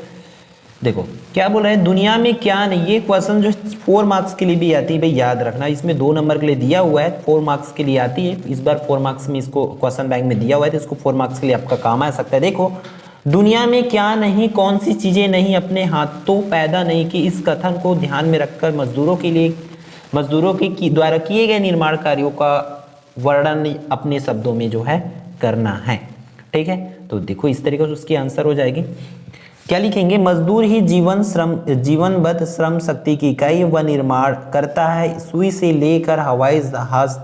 देखो क्या बोल रहे हैं, दुनिया में क्या नहीं, ये क्वेश्चन जो 4 मार्क्स के लिए भी आती है भाई, याद रखना, इसमें 2 नंबर के लिए दिया हुआ है, 4 मार्क्स के लिए आती है। इस बार 4 मार्क्स में इसको क्वेश्चन बैंक में दिया हुआ है, तो इसको 4 मार्क्स के लिए आपका काम आ सकता है। देखो, दुनिया में क्या नहीं, कौन सी चीजें नहीं अपने हाथों पैदा नहीं की, इस कथन को ध्यान में रखकर मजदूरों के द्वारा किए गए निर्माण कार्यों का वर्णन अपने शब्दों में जो है करना है। ठीक है, तो देखो इस तरीके से उसकी आंसर हो जाएगी। क्या लिखेंगे, मजदूर ही जीवनबद्ध श्रम शक्ति की इकाई व निर्माण करता है। सुई से लेकर हवाई जहाज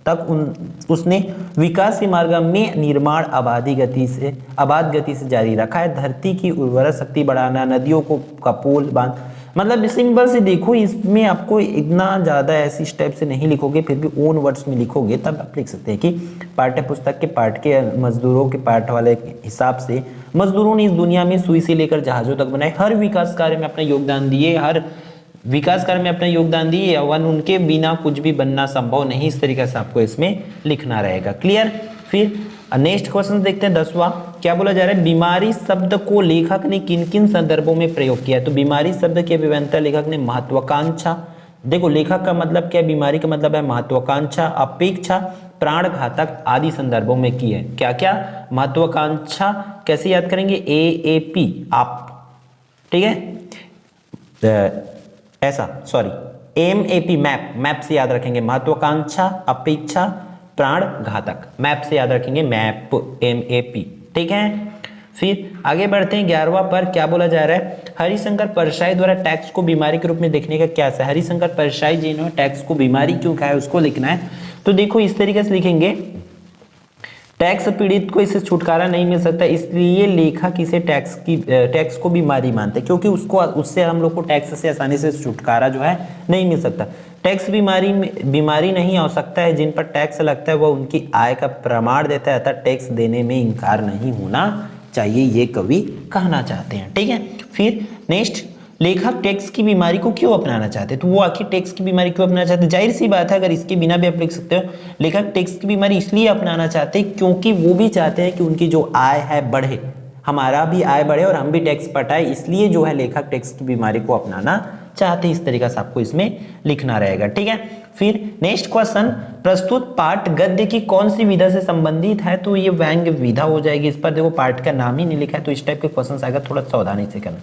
तक उसने विकास के मार्ग में निर्माण अबाध गति से जारी रखा है। धरती की उर्वरक शक्ति बढ़ाना, नदियों का पुल बांध, मतलब सिंपल से देखो, इसमें आपको इतना ज़्यादा ऐसी स्टेप से नहीं लिखोगे, फिर भी ओन वर्ड्स में लिखोगे तब आप लिख सकते हैं कि पाठ्य पुस्तक के पाठ के मजदूरों के पाठ वाले हिसाब से मजदूरों ने इस दुनिया में सुई से लेकर जहाजों तक बनाए, हर विकास कार्य में अपना योगदान दिए, वन उनके बिना कुछ भी बनना संभव नहीं। इस तरीके से आपको इसमें लिखना रहेगा। क्लियर। फिर नेक्स्ट क्वेश्चन देखते हैं 10वां। क्या बोला जा रहा है, बीमारी शब्द को लेखक ने किन किन संदर्भों में प्रयोग किया है? तो बीमारी शब्द की अभिव्यंजकता लेखक ने महत्वाकांक्षा, देखो लेखक का मतलब क्या है, बीमारी का मतलब है महत्वाकांक्षा, अपेक्षा, प्राणघातक आदि संदर्भों में की है। क्या क्या, महत्वाकांक्षा कैसे याद करेंगे, AAP आप, ठीक है, ऐसा सॉरी MAP मैप से याद रखेंगे, महत्वाकांक्षा, अपेक्षा, प्राण घातक, मैप से याद रखेंगे, मैप MAP। ठीक है, फिर आगे बढ़ते हैं 11वां पर। क्या बोला जा रहा है, हरिशंकर परसाई द्वारा टैक्स को बीमारी के रूप में देखने का क्या है? हरिशंकर परसाई जी ने टैक्स को बीमारी क्यों कहा है उसको लिखना है। तो देखो इस तरीके से लिखेंगे, टैक्स पीड़ित को इससे छुटकारा नहीं मिल सकता, इसलिए लेखक इसे टैक्स को बीमारी मानते हैं, क्योंकि उससे हम लोग को टैक्स से आसानी से छुटकारा जो है नहीं मिल सकता। टैक्स बीमारी नहीं हो सकता है, जिन पर टैक्स लगता है वह उनकी आय का प्रमाण देता है, अतः टैक्स देने में इनकार नहीं होना चाहिए, ये कवि कहना चाहते हैं। ठीक है, फिर नेक्स्ट, लेखक टैक्स की बीमारी को क्यों अपनाना चाहते हैं? तो वो आखिर टैक्स की बीमारी क्यों अपनाना चाहते हैं? जाहिर सी बात है, अगर इसके बिना भी आप लिख सकते हो, लेखक टैक्स की बीमारी इसलिए अपनाना चाहते हैं क्योंकि वो भी चाहते हैं कि उनकी जो आय है बढ़े, हमारा भी आय बढ़े और हम भी टैक्स पटाए, इसलिए जो है लेखक टैक्स की बीमारी को अपनाना चाहते हैं। इस तरीके से आपको इसमें लिखना रहेगा। ठीक है, फिर नेक्स्ट क्वेश्चन, प्रस्तुत पाठ गद्य की कौन सी विधा से संबंधित है? तो ये व्यंग्य विधा हो जाएगी। इस पर देखो पाठ का नाम ही नहीं लिखा है, तो इस टाइप के क्वेश्चन आएगा, थोड़ा सावधानी से करना।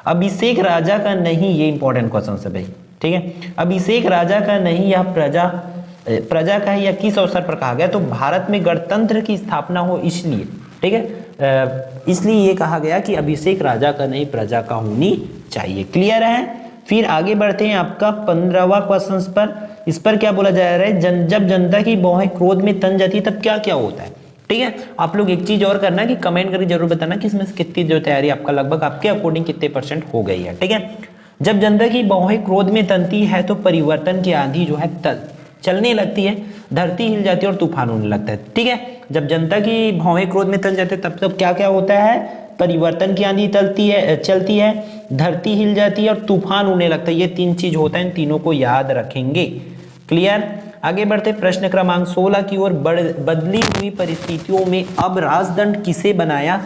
अभिषेक राजा का नहीं, ये इंपॉर्टेंट क्वेश्चन है भाई। ठीक है, अभिषेक राजा का नहीं, यह प्रजा का है, या किस अवसर पर कहा गया? तो भारत में गणतंत्र की स्थापना हो इसलिए। ठीक है, इसलिए ये कहा गया कि अभिषेक राजा का नहीं, प्रजा का होनी चाहिए। क्लियर है। फिर आगे बढ़ते हैं आपका 15वां क्वेश्चन पर। इस पर क्या बोला जा रहा है, जब जनता की भौहें क्रोध में तन जाती तब क्या क्या होता है? ठीक है, आप लोग एक चीज और करना कि कमेंट करके जरूर बताना कि इसमें से कितनी जो तैयारी आपका लगभग आपके अकॉर्डिंग कितने % हो गई है। ठीक है, जब जनता की भौहें क्रोध में तनती है तो परिवर्तन की आंधी जो है चलने लगती है, धरती हिल जाती है और तूफान होने लगता है। ठीक है, जब जनता की भौहें क्रोध में तन जाते हैं तब क्या क्या होता है, परिवर्तन की आंधी चलती है, धरती हिल जाती है और तूफान होने लगता है। ये 3 चीज होता है, इन तीनों को याद रखेंगे। क्लियर। आगे बढ़ते प्रश्न क्रमांक 16 की ओर। बदली हुई परिस्थितियों में अब राजदंड किसे बनाया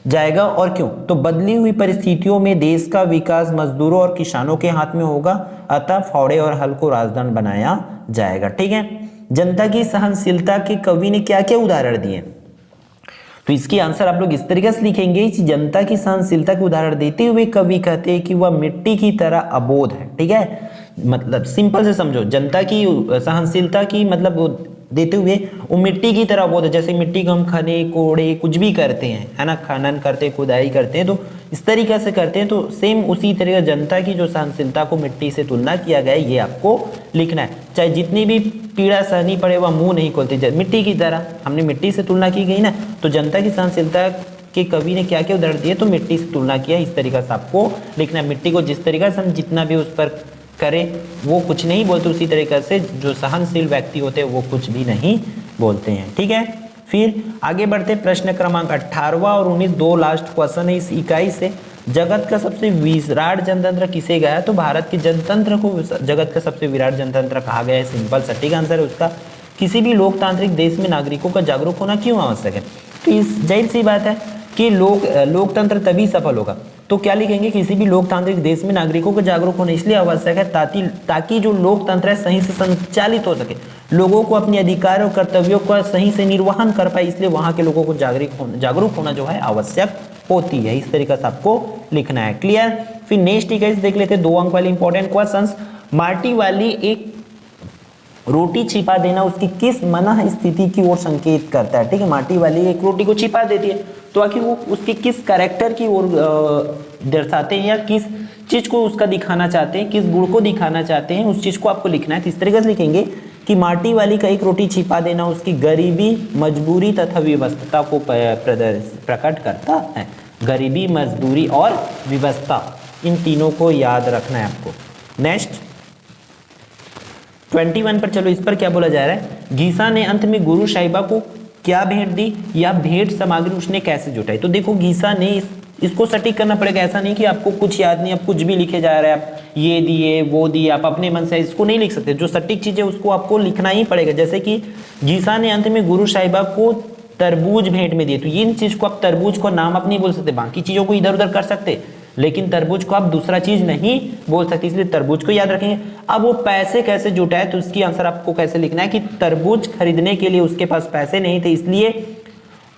जाएगा और क्यों? तो बदली हुई परिस्थितियों में देश का विकास मजदूरों और किसानों के हाथ में होगा, अतः फावड़े और हल को राजदंड बनाया जाएगा। ठीक है, जनता की सहनशीलता के कवि ने क्या क्या उदाहरण दिए? तो इसकी आंसर आप लोग इस तरीके से लिखेंगे कि जनता की सहनशीलता के उदाहरण देते हुए कवि कहते हैं कि वह मिट्टी की तरह अबोध है। ठीक है, मतलब सिंपल से समझो, जनता की सहनशीलता की मतलब देते हुए वो मिट्टी की तरह अबोध है। जैसे मिट्टी को हम खने कोड़े कुछ भी करते हैं, है ना, खनन करते खुदाई करते हैं, तो इस तरीके से करते हैं, तो सेम उसी तरीके जनता की जो सहनशीलता को मिट्टी से तुलना किया गया है, ये आपको लिखना है। चाहे जितनी भी पीड़ा सहनी पड़े वह मुंह नहीं खोलती, मिट्टी की तरह हमने मिट्टी से तुलना की गई ना, तो जनता की सहनशीलता के कवि ने क्या क्या उदाहरण दिए, तो मिट्टी से तुलना किया। इस तरीके से आपको लिखना है। मिट्टी को जिस तरीके से हम जितना भी उस पर करें वो कुछ नहीं बोलते, उसी तरीके से जो सहनशील व्यक्ति होते हैं वो कुछ भी नहीं बोलते हैं। ठीक है, फिर आगे बढ़ते प्रश्न क्रमांक 18वां और 19 दो लास्ट क्वेश्चन है इस इकाई से। जगत का सबसे विराट जनतंत्र किसे गया? तो भारत के जनतंत्र को जगत का सबसे विराट जनतंत्र कहा गया है। सिंपल सटीक आंसर है उसका। किसी भी लोकतांत्रिक देश में नागरिकों का जागरूक होना क्यों आवश्यक है? तो इस जाहिर सी बात है कि लोकतंत्र तभी सफल होगा। तो क्या लिखेंगे? किसी भी लोकतांत्रिक देश में नागरिकों को जागरूक होना इसलिए आवश्यक है ताकि जो लोकतंत्र है सही से संचालित हो सके, लोगों को अपने अधिकार और कर्तव्यों का सही से निर्वहन कर पाए, इसलिए वहां के लोगों को जागरूक होना जो है आवश्यक होती है। इस तरीके से आपको लिखना है। क्लियर? फिर नेक्स्ट इकाई देख लेते हैं 2 अंक वाली इंपॉर्टेंट क्वेश्चंस। माटी वाली एक रोटी छिपा देना उसकी किस मना स्थिति की ओर संकेत करता है? ठीक है, माटी वाली एक रोटी को छिपा देती है तो आखिर वो उसकी किस कैरेक्टर की ओर दर्शाते हैं या किस चीज को उसका दिखाना चाहते हैं, किस गुण को दिखाना चाहते हैं, उस चीज को आपको लिखना है। तो इस तरीके से लिखेंगे कि माटी वाली का एक रोटी छिपा देना उसकी गरीबी, मजबूरी तथा विवशता को प्रकट करता है। गरीबी, मजदूरी और विवशता, इन तीनों को याद रखना है आपको। नेक्स्ट 21 पर चलो, इस पर क्या बोला जा रहा है? गीसा ने अंत में गुरु साहिबा को क्या भेंट दी या भेंट सामग्री उसने कैसे जुटाई? तो देखो गीसा ने इसको सटीक करना पड़ेगा। ऐसा नहीं कि आपको कुछ याद नहीं, आप कुछ भी लिखे जा रहे हैं, आप ये दिए वो दिए, आप अपने मन से इसको नहीं लिख सकते। जो सटीक चीज है उसको आपको लिखना ही पड़ेगा। जैसे कि गीसा ने अंत में गुरु साहिबा को तरबूज भेंट में दिए, तो इन चीज को आप तरबूज को नाम आप नहीं बोल सकते, बाकी चीजों को इधर उधर कर सकते, लेकिन तरबूज को आप दूसरा चीज नहीं बोल सकते, इसलिए तरबूज को याद रखेंगे। अब वो पैसे कैसे जुटाए, तो इसकी आंसर आपको कैसे लिखना है कि तरबूज खरीदने के लिए उसके पास पैसे नहीं थे,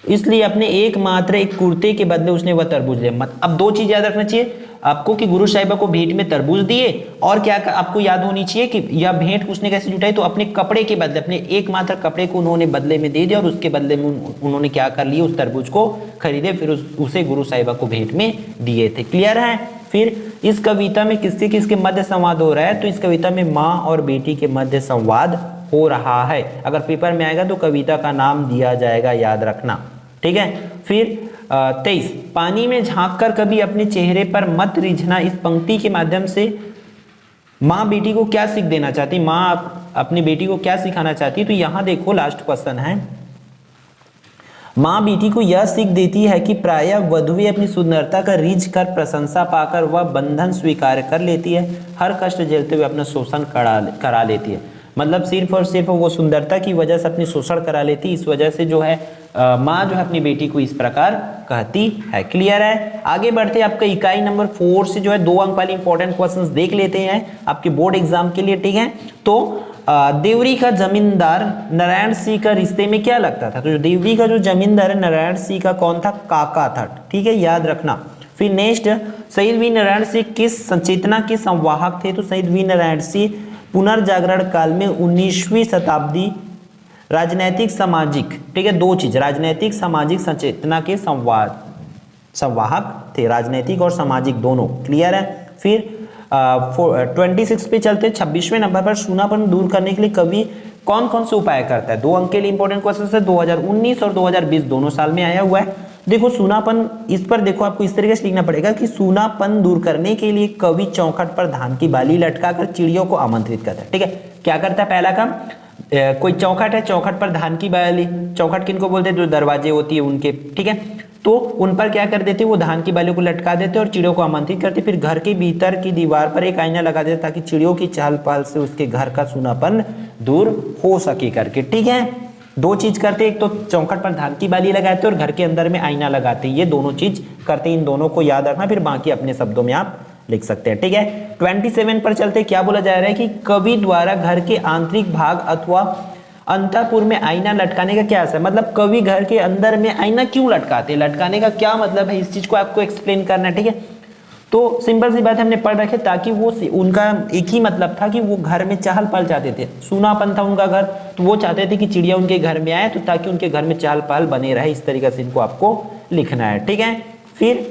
इसलिए अपने एकमात्र एक कुर्ते के बदले उसने वह तरबूज लिया। अब दो चीज याद रखना चाहिए आपको कि गुरु साहिबा को भेंट में तरबूज दिए, और क्या आपको याद होनी चाहिए कि यह भेंट उसने कैसे जुटाई, तो अपने कपड़े के बदले, अपने एकमात्र कपड़े को उन्होंने बदले में दे दिया और उसके बदले में उन्होंने क्या कर लिया, उस तरबूज को खरीदे, फिर उसे गुरु साहिबा को भेंट में दिए थे। क्लियर है? फिर इस कविता में किसके किसके मध्य संवाद हो रहा है, तो इस कविता में माँ और बेटी के मध्य संवाद हो रहा है। अगर पेपर में आएगा तो कविता का नाम दिया जाएगा, याद रखना। ठीक है? फिर 23, पानी में झांककर कभी अपने चेहरे पर मत रिझना, इस पंक्ति के माध्यम से माँ बेटी को क्या सीख देना चाहती, माँ अपनी बेटी को क्या सिखाना चाहती, तो यहां देखो लास्ट क्वेश्चन है। माँ बेटी को यह सीख देती है कि प्रायः वधुएं अपनी सुंदरता का रीझ कर प्रशंसा पाकर वह बंधन स्वीकार कर लेती है, हर कष्ट झेलते हुए अपना शोषण करा लेती है। मतलब सिर्फ और सिर्फ वो सुंदरता की वजह से अपनी शोषण करा लेती, इस वजह से जो है माँ जो है अपनी बेटी को इस प्रकार कहती है। क्लियर है? आगे बढ़ते आपका इकाई नंबर 4 से जो है 2 अंक वाली इंपॉर्टेंट क्वेश्चंस देख लेते हैं आपके बोर्ड एग्जाम के लिए। ठीक है? तो देवरी का जमींदार नारायण सिंह का रिश्ते में क्या लगता था, तो जो देवरी का जो जमींदार है नारायण सिंह का कौन था, काका था। ठीक है, याद रखना। फिर नेक्स्ट, शहीद वीर नारायण सिंह किस संचेतना के संवाहक थे, तो शहीद वीर नारायण सिंह पुनर्जागरण काल में 19वीं शताब्दी राजनैतिक सामाजिक, ठीक है, दो चीज, राजनैतिक सामाजिक संचेतना के संवाहक थे, राजनैतिक और सामाजिक दोनों। क्लियर है? फिर 26 पे चलते, 26वें नंबर पर सूनापन दूर करने के लिए कवि कौन कौन से उपाय करता है। 2 अंक के लिए इंपॉर्टेंट क्वेश्चन है, 2019 और 2020 दोनों साल में आया हुआ है। देखो सूनापन, इस पर देखो आपको इस तरीके से लिखना पड़ेगा कि सूनापन दूर करने के लिए कवि चौखट पर धान की बाली लटकाकर चिड़ियों को आमंत्रित करता है। ठीक है, क्या करता है? पहला काम, कोई चौखट है, चौखट पर धान की बाली, चौखट किनको बोलते हैं, जो दरवाजे होती है उनके, ठीक है, तो उन पर क्या कर देते, वो धान की बाली को लटका देते और चिड़ियों को आमंत्रित करते। फिर घर के भीतर की दीवार पर एक आईना लगा देते ताकि चिड़ियों की चहल पहल से उसके घर का सूनापन दूर हो सके करके। ठीक है, दो चीज करते, एक तो चौखट पर धान की बाली लगाते और घर के अंदर में आईना लगाते, ये दोनों चीज करते, इन दोनों को याद रखना, फिर बाकी अपने शब्दों में आप लिख सकते हैं। ठीक है, 27 पर चलते, क्या बोला जा रहा है कि कवि द्वारा घर के आंतरिक भाग अथवा अंतःपुर में आईना लटकाने का क्या है, मतलब कवि घर के अंदर में आईना क्यों लटकाते, लटकाने का क्या मतलब है, इस चीज को आपको एक्सप्लेन करना है। ठीक है, तो सिंपल सी बात हमने पढ़ रखे, ताकि वो उनका एक ही मतलब था कि वो घर में चहल पहल चाहते थे, सूनापन था उनका घर, तो वो चाहते थे कि चिड़िया उनके घर में आए, तो ताकि उनके घर में चहल पहल बने रहे, इस तरीके से इनको आपको लिखना है। ठीक है, फिर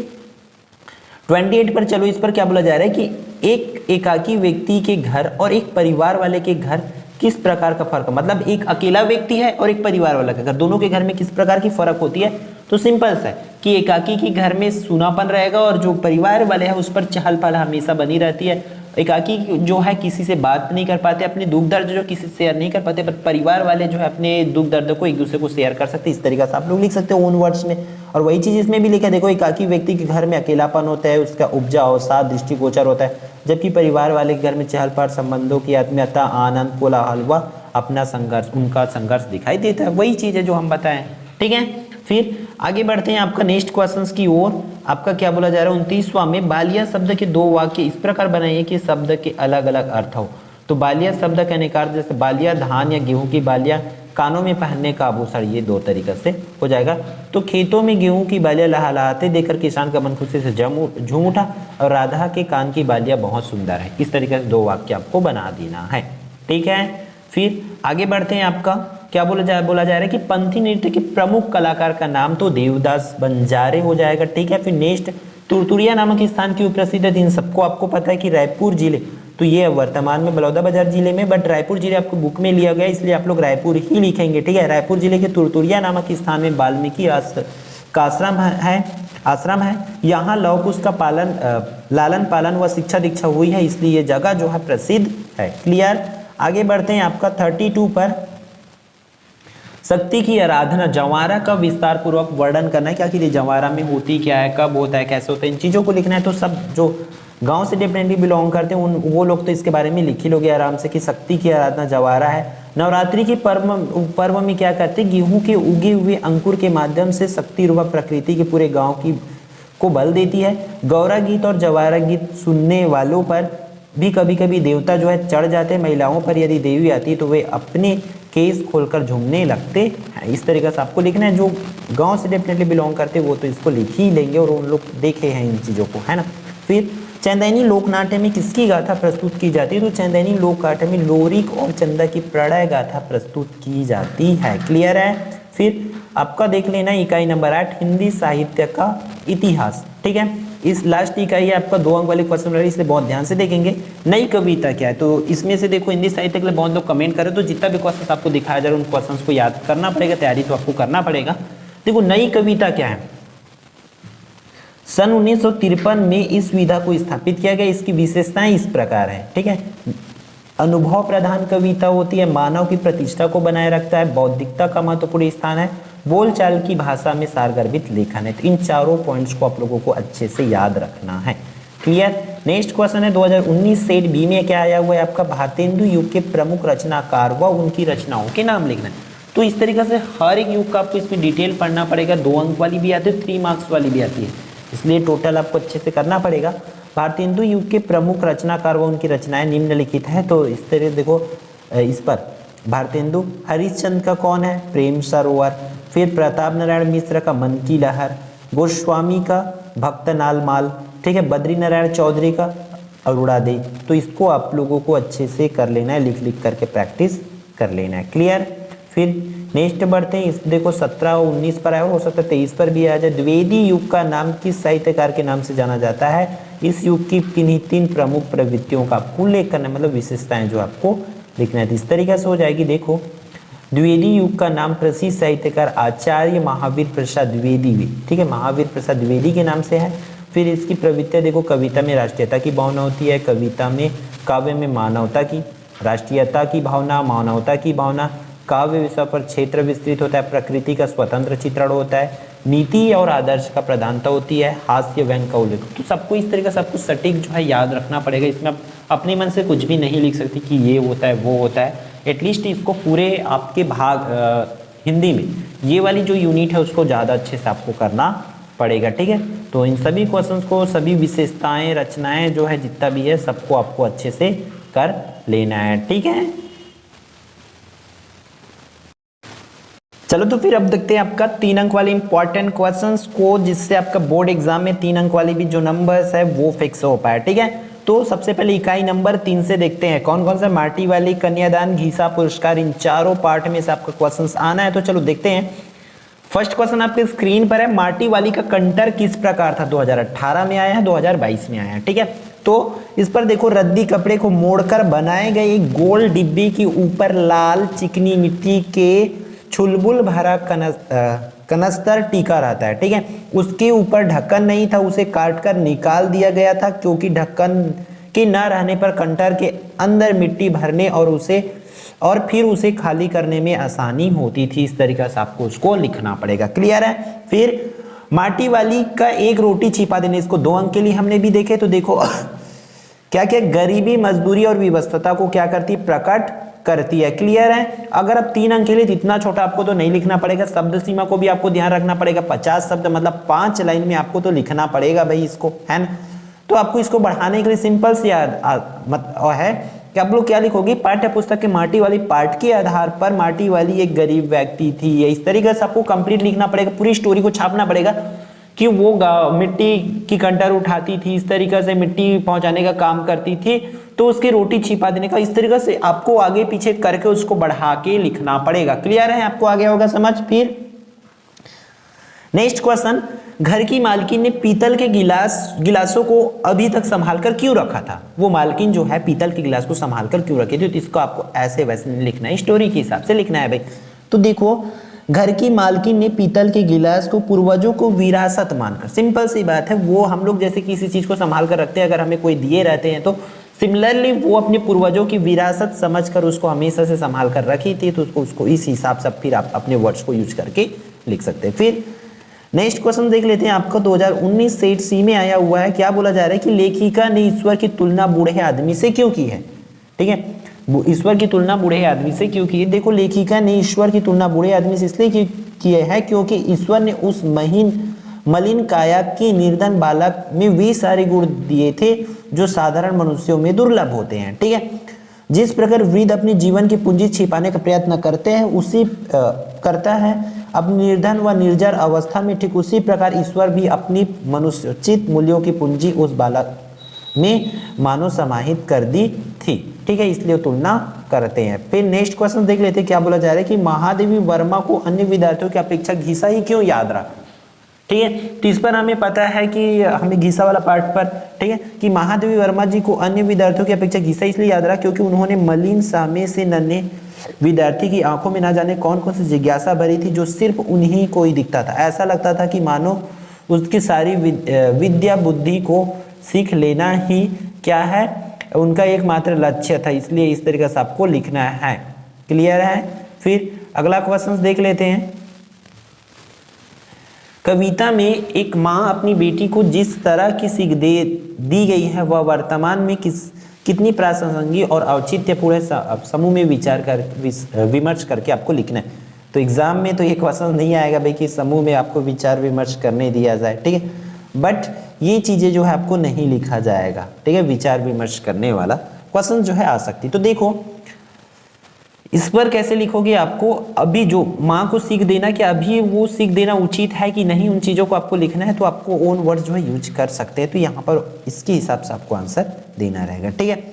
28 पर चलो, इस पर क्या बोला जा रहा है कि एक एकाकी व्यक्ति के घर और एक परिवार वाले के घर किस प्रकार का फर्क है, मतलब एक अकेला व्यक्ति है और एक परिवार वाला का घर, दोनों के घर में किस प्रकार की फर्क होती है। तो सिंपल सा है कि एकाकी के घर में सूनापन रहेगा और जो परिवार वाले हैं उस पर चहल पहल हमेशा बनी रहती है, एकाकी जो है किसी से बात नहीं कर पाते, अपने दुख दर्द जो किसी से शेयर नहीं कर पाते, पर परिवार वाले जो है अपने दुख दर्द को एक दूसरे को शेयर कर सकते। इस तरीके से आप लोग लिख सकते हो ओन वर्ड्स में। और वही चीज इसमें भी लिखा है, देखो एकाकी व्यक्ति के घर में अकेलापन होता है, उसका उपजा अवसाद दृष्टिगोचर होता है, जबकि परिवार वाले के घर में चहल पहल, संबंधों की आत्मीयता, आनंद, कोलाहल व अपना संघर्ष, उनका संघर्ष दिखाई देता है। वही चीज है जो हम बताएं, ठीक है। फिर आगे बढ़ते हैं आपका नेक्स्ट क्वेश्चंस की ओर। आपका क्या बोला जा रहा है 29वां में, बालिया शब्द के दो वाक्य इस प्रकार बनाइए कि शब्द के अलग अलग अर्थ हो। तो बालिया शब्द का निकार जैसे बालिया धान या गेहूं की बालिया, कानों में पहनने का आभूषण, ये दो तरीके से हो जाएगा। तो खेतों में गेहूं की बालियां लहलहाते देखकर किसान का मन खुशी से झूम उठा और राधा के कान की बालियां बहुत सुंदर है। इस तरीके से दो वाक्य आपको बना देना है, ठीक है। फिर आगे बढ़ते हैं, आपका क्या बोला जा रहा है कि पंथी नृत्य के प्रमुख कलाकार का नाम तो देवदास बंजारे हो जाएगा, ठीक है। फिर नेक्स्ट, तुरतुरिया नामक स्थान क्यों प्रसिद्ध है? इन सबको आपको पता है कि रायपुर जिले, तो ये वर्तमान में बलौदाबाजार जिले में, बट रायपुर जिले आपको बुक में लिया गया, इसलिए आप लोग रायपुर ही लिखेंगे, ठीक है। रायपुर जिले के तुरतुरिया नामक स्थान में वाल्मीकि का आश्रम है। यहाँ लव कुश का लालन पालन व शिक्षा दीक्षा हुई है, इसलिए ये जगह जो है प्रसिद्ध है। क्लियर। आगे बढ़ते हैं आपका 32 पर, शक्ति की आराधना जवारा का विस्तार पूर्वक वर्णन करना है। क्या कि जवारा में होती क्या है, कब होता है, कैसे होता है, इन चीजों को लिखना है। तो सब जो गांव से डेफिनेटली बिलोंग करते हैं वो लोग तो इसके बारे में लिख ही लोगे आराम से कि शक्ति की आराधना जवारा है। नवरात्रि के पर्व में क्या करते हैं, गेहूं के उगे हुए अंकुर के माध्यम से शक्ति रूपा प्रकृति के पूरे गाँव को बल देती है। गौरा गीत और जवारा गीत सुनने वालों पर भी कभी कभी देवता जो है चढ़ जाते हैं। महिलाओं पर यदि देवी आती है तो वे अपने केस खोलकर झूमने लगते हैं। इस तरीके से आपको लिखना है। जो गांव से डेफिनेटली बिलोंग करते हैं वो तो इसको लिख ही लेंगे, और उन लोग देखे हैं इन चीज़ों को, है ना। फिर चंदैनी लोकनाट्य में किसकी गाथा प्रस्तुत की जाती है? तो चंदैनी लोकनाट्य में लोरिक और चंदा की प्रणय गाथा प्रस्तुत की जाती है। क्लियर है। फिर आपका देख लेना इकाई नंबर 8, हिंदी साहित्य का इतिहास, ठीक है। इस लास्ट इकाई है आपका 2 अंक वाले क्वेश्चन रही, इसलिए बहुत ध्यान से देखेंगे। नई कविता क्या है, तो इसमें से देखो हिंदी साहित्य के लिए बहुत लोग कमेंट करें, तो जितना भी क्वेश्चन आपको दिखाया जा रहा है उन क्वेश्चन को याद करना पड़ेगा, तैयारी तो आपको करना पड़ेगा। देखो नई कविता क्या है, सन 1953 में इस विधा को स्थापित किया गया। इसकी विशेषताएं इस प्रकार है, ठीक है। अनुभव प्रधान कविता होती है, मानव की प्रतिष्ठा को बनाए रखता है, बौद्धिकता का महत्वपूर्ण स्थान है, बोलचाल की भाषा में सारगर्भित लेखन है। तो इन चारों पॉइंट्स को आप लोगों को अच्छे से याद रखना है। क्लियर। नेक्स्ट क्वेश्चन है 2019 सेट बी में क्या आया हुआ है आपका, भारतेंदु युग के प्रमुख रचनाकार व उनकी रचनाओं के नाम लिखना है। तो इस तरीके से हर एक युग का आपको इसमें डिटेल पढ़ना पड़ेगा। 2 अंक वाली भी आती है, 3 मार्क्स वाली भी आती है, इसलिए टोटल आपको अच्छे से करना पड़ेगा। भारतेंदु युग के प्रमुख रचनाकार व उनकी रचनाएं निम्नलिखित है। तो इस तरह देखो, इस पर भारतेंदु हरिश्चंद्र का कौन है, प्रेम सरोवर। फिर प्रताप नारायण मिश्र का मन की लहर, गोस्वामी का भक्तनाल माल, ठीक है, बद्री नारायण चौधरी का अरुणा दे। तो इसको आप लोगों को अच्छे से कर लेना है, लिख लिख करके प्रैक्टिस कर लेना है। क्लियर। फिर नेक्स्ट बढ़ते हैं, इस देखो 17 और 19 पर आया, हो सकता है 23 पर भी आ जाए। द्विवेदी युग का नाम किस साहित्यकार के नाम से जाना जाता है? इस युग की किन्हीं 3 प्रमुख प्रवृत्तियों का आपको उल्लेख करना, मतलब विशेषताएं जो आपको लिखना है। इस तरीके से हो जाएगी। देखो द्विवेदी युग का नाम प्रसिद्ध साहित्यकार आचार्य महावीर प्रसाद द्विवेदी हुई, ठीक है, महावीर प्रसाद द्विवेदी के नाम से है। फिर इसकी प्रवृत्तियां देखो, कविता में राष्ट्रीयता की भावना होती है, कविता में काव्य में मानवता की राष्ट्रीयता की भावना, मानवता की भावना, काव्य विषय पर क्षेत्र विस्तृत होता है, प्रकृति का स्वतंत्र चित्रण होता है, नीति और आदर्श का प्रधानता होती है, हास्य व्यंग का उल्लेख। तो सबको इस तरीके से आपको सटीक जो है याद रखना पड़ेगा। इसमें आप अपने मन से कुछ भी नहीं लिख सकते कि ये होता है वो होता है। एटलीस्ट इसको पूरे आपके भाग हिंदी में ये वाली जो यूनिट है उसको ज़्यादा अच्छे से आपको करना पड़ेगा, ठीक है। तो इन सभी क्वेश्चंस को, सभी विशेषताएं, रचनाएं जो है जितना भी है सबको आपको अच्छे से कर लेना है, ठीक है। चलो तो फिर अब देखते हैं आपका 3 अंक वाले इंपॉर्टेंट क्वेश्चंस को, जिससे आपका बोर्ड एग्जाम में 3 अंक वाली भी जो नंबर्स है वो फिक्स हो पाए, ठीक है। तो सबसे पहले इकाई नंबर 3 से देखते हैं कौन कौन सा माटी वाली, कन्यादान, घीसा पुरस्कार, इन चारों पार्ट में से आपका क्वेश्चंस आना है। तो चलो देखते हैं। फर्स्ट क्वेश्चन आपके स्क्रीन पर है, माटी वाली का कंटर किस प्रकार था? 2018 में आया है, 2022 में आया है, ठीक है। तो इस पर देखो, रद्दी कपड़े को मोड़कर बनाए गए एक गोल डिब्बी के ऊपर लाल चिकनी मिट्टी के चुलबुल भरा कनस्तर टीका रहता है, ठीक है। उसके ऊपर ढक्कन नहीं था, उसे काटकर निकाल दिया गया था, क्योंकि ढक्कन कि न रहने पर कंटर के अंदर मिट्टी भरने और फिर उसे खाली करने में आसानी होती थी। इस तरीके से आपको उसको लिखना पड़ेगा। क्लियर है। फिर माटी वाली का एक रोटी छिपा देने, इसको 2 अंक के लिए हमने भी देखे। तो देखो क्या क्या गरीबी, मजदूरी और विवशता को क्या करती है, प्रकट करती है। क्लियर है। अगर आप 3 अंक के लिए इतना छोटा आपको तो नहीं लिखना पड़ेगा, शब्द सीमा को भी आपको ध्यान रखना पड़ेगा। 50 शब्द मतलब 5 लाइन में आपको तो लिखना पड़ेगा भाई इसको, है ना। तो आपको इसको बढ़ाने के लिए सिंपल सी है कि आप लोग क्या लिखोगे, पाठ्य पुस्तक के माटी वाली पाठ के आधार पर माटी वाली एक गरीब व्यक्ति थी। इस तरीके से आपको कंप्लीट लिखना पड़ेगा, पूरी स्टोरी को छापना पड़ेगा कि वो मिट्टी की कंटर उठाती थी, इस तरीके से मिट्टी पहुंचाने का काम करती थी, तो उसकी रोटी छिपा देने का, इस तरीके से आपको आगे पीछे करके उसको बढ़ा के लिखना पड़ेगा। क्लियर है, आपको आगे होगा समझ। फिर नेक्स्ट क्वेश्चन, घर की मालकिन ने पीतल के गिलासों को अभी तक संभाल कर क्यों रखा था। वो मालकिन जो है पीतल के गिलास को संभाल कर क्यों रखी थी, तो इसको आपको ऐसे वैसे नहीं लिखना है, स्टोरी के हिसाब से लिखना है भाई। तो देखो, घर की मालकिन ने पीतल के गिलास को पूर्वजों को विरासत मानकर, सिंपल सी बात है, वो हम लोग जैसे किसी चीज को संभाल कर रखते हैं, अगर हमें कोई दिए रहते हैं तो सिमिलरली वो अपने पूर्वजों की विरासत समझकर उसको हमेशा से संभाल कर रखी थी, तो उसको इस हिसाब से फिर आप अपने वर्ड्स को यूज करके लिख सकते हैं। फिर नेक्स्ट क्वेश्चन देख लेते हैं, आपका 2019 सेट सी में आया हुआ है। क्या बोला जा रहा है कि लेखिका ने ईश्वर की तुलना बूढ़े आदमी से क्यों की है। ठीक है, ईश्वर की तुलना बूढ़े आदमी से क्यों की है। देखो, लेखिका ने ईश्वर की तुलना बूढ़े आदमी से इसलिए की है क्योंकि ईश्वर ने उस मलिन काया के निर्धन बालक में वे सारे गुण दिए थे जो साधारण मनुष्यों में दुर्लभ होते हैं। ठीक है, जिस प्रकार वृद्ध अपने जीवन की पूंजी छिपाने का प्रयत्न करते हैं करता है अपनी निर्धन व निर्जर अवस्था में, ठीक उसी प्रकार ईश्वर भी अपनी मनुष्योचित मूल्यों की पूंजी उस बालक में मानो समाहित कर दी थी। ठीक है, इसलिए तुलना करते हैं। फिर नेक्स्ट क्वेश्चन देख लेते हैं, क्या बोला जा रहा है कि महादेवी वर्मा को अन्य विद्यार्थियों की अपेक्षा घिसा ही क्यों याद रहा। ठीक है, तो इस पर हमें पता है कि हमें घिसा वाला पार्ट पर, ठीक है, कि महादेवी वर्मा जी को अन्य विद्यार्थियों की अपेक्षा घिसा इसलिए याद रहा क्योंकि उन्होंने मलिन सामे से नन्हे विद्यार्थी की आंखों में ना जाने कौन कौन सी जिज्ञासा भरी थी जो सिर्फ उन्हीं को ही दिखता था। ऐसा लगता था कि मानो उसकी सारी विद्या बुद्धि को सीख लेना ही क्या है उनका एकमात्र लक्ष्य था, इसलिए इस तरीके से आपको लिखना है। क्लियर है। फिर अगला क्वेश्चन देख लेते हैं। कविता में एक माँ अपनी बेटी को जिस तरह की सीख दी गई है वह वर्तमान में कितनी प्रासंगिक और औचित्यपूर्ण समूह में विमर्श करके आपको लिखना है। तो एग्जाम में तो ये क्वेश्चन नहीं आएगा भाई कि समूह में आपको विचार विमर्श करने दिया जाए। ठीक है, बट ये चीजें जो है आपको नहीं लिखा जाएगा। ठीक है, विचार विमर्श करने वाला क्वेश्चन जो है आ सकती। तो देखो, इस पर कैसे लिखोगे, आपको अभी जो माँ को सीख देना, कि अभी वो सीख देना उचित है कि नहीं, उन चीज़ों को आपको लिखना है। तो आपको ओन वर्ड जो है यूज कर सकते हैं। तो यहाँ पर इसके हिसाब से आपको आंसर देना रहेगा। ठीक है,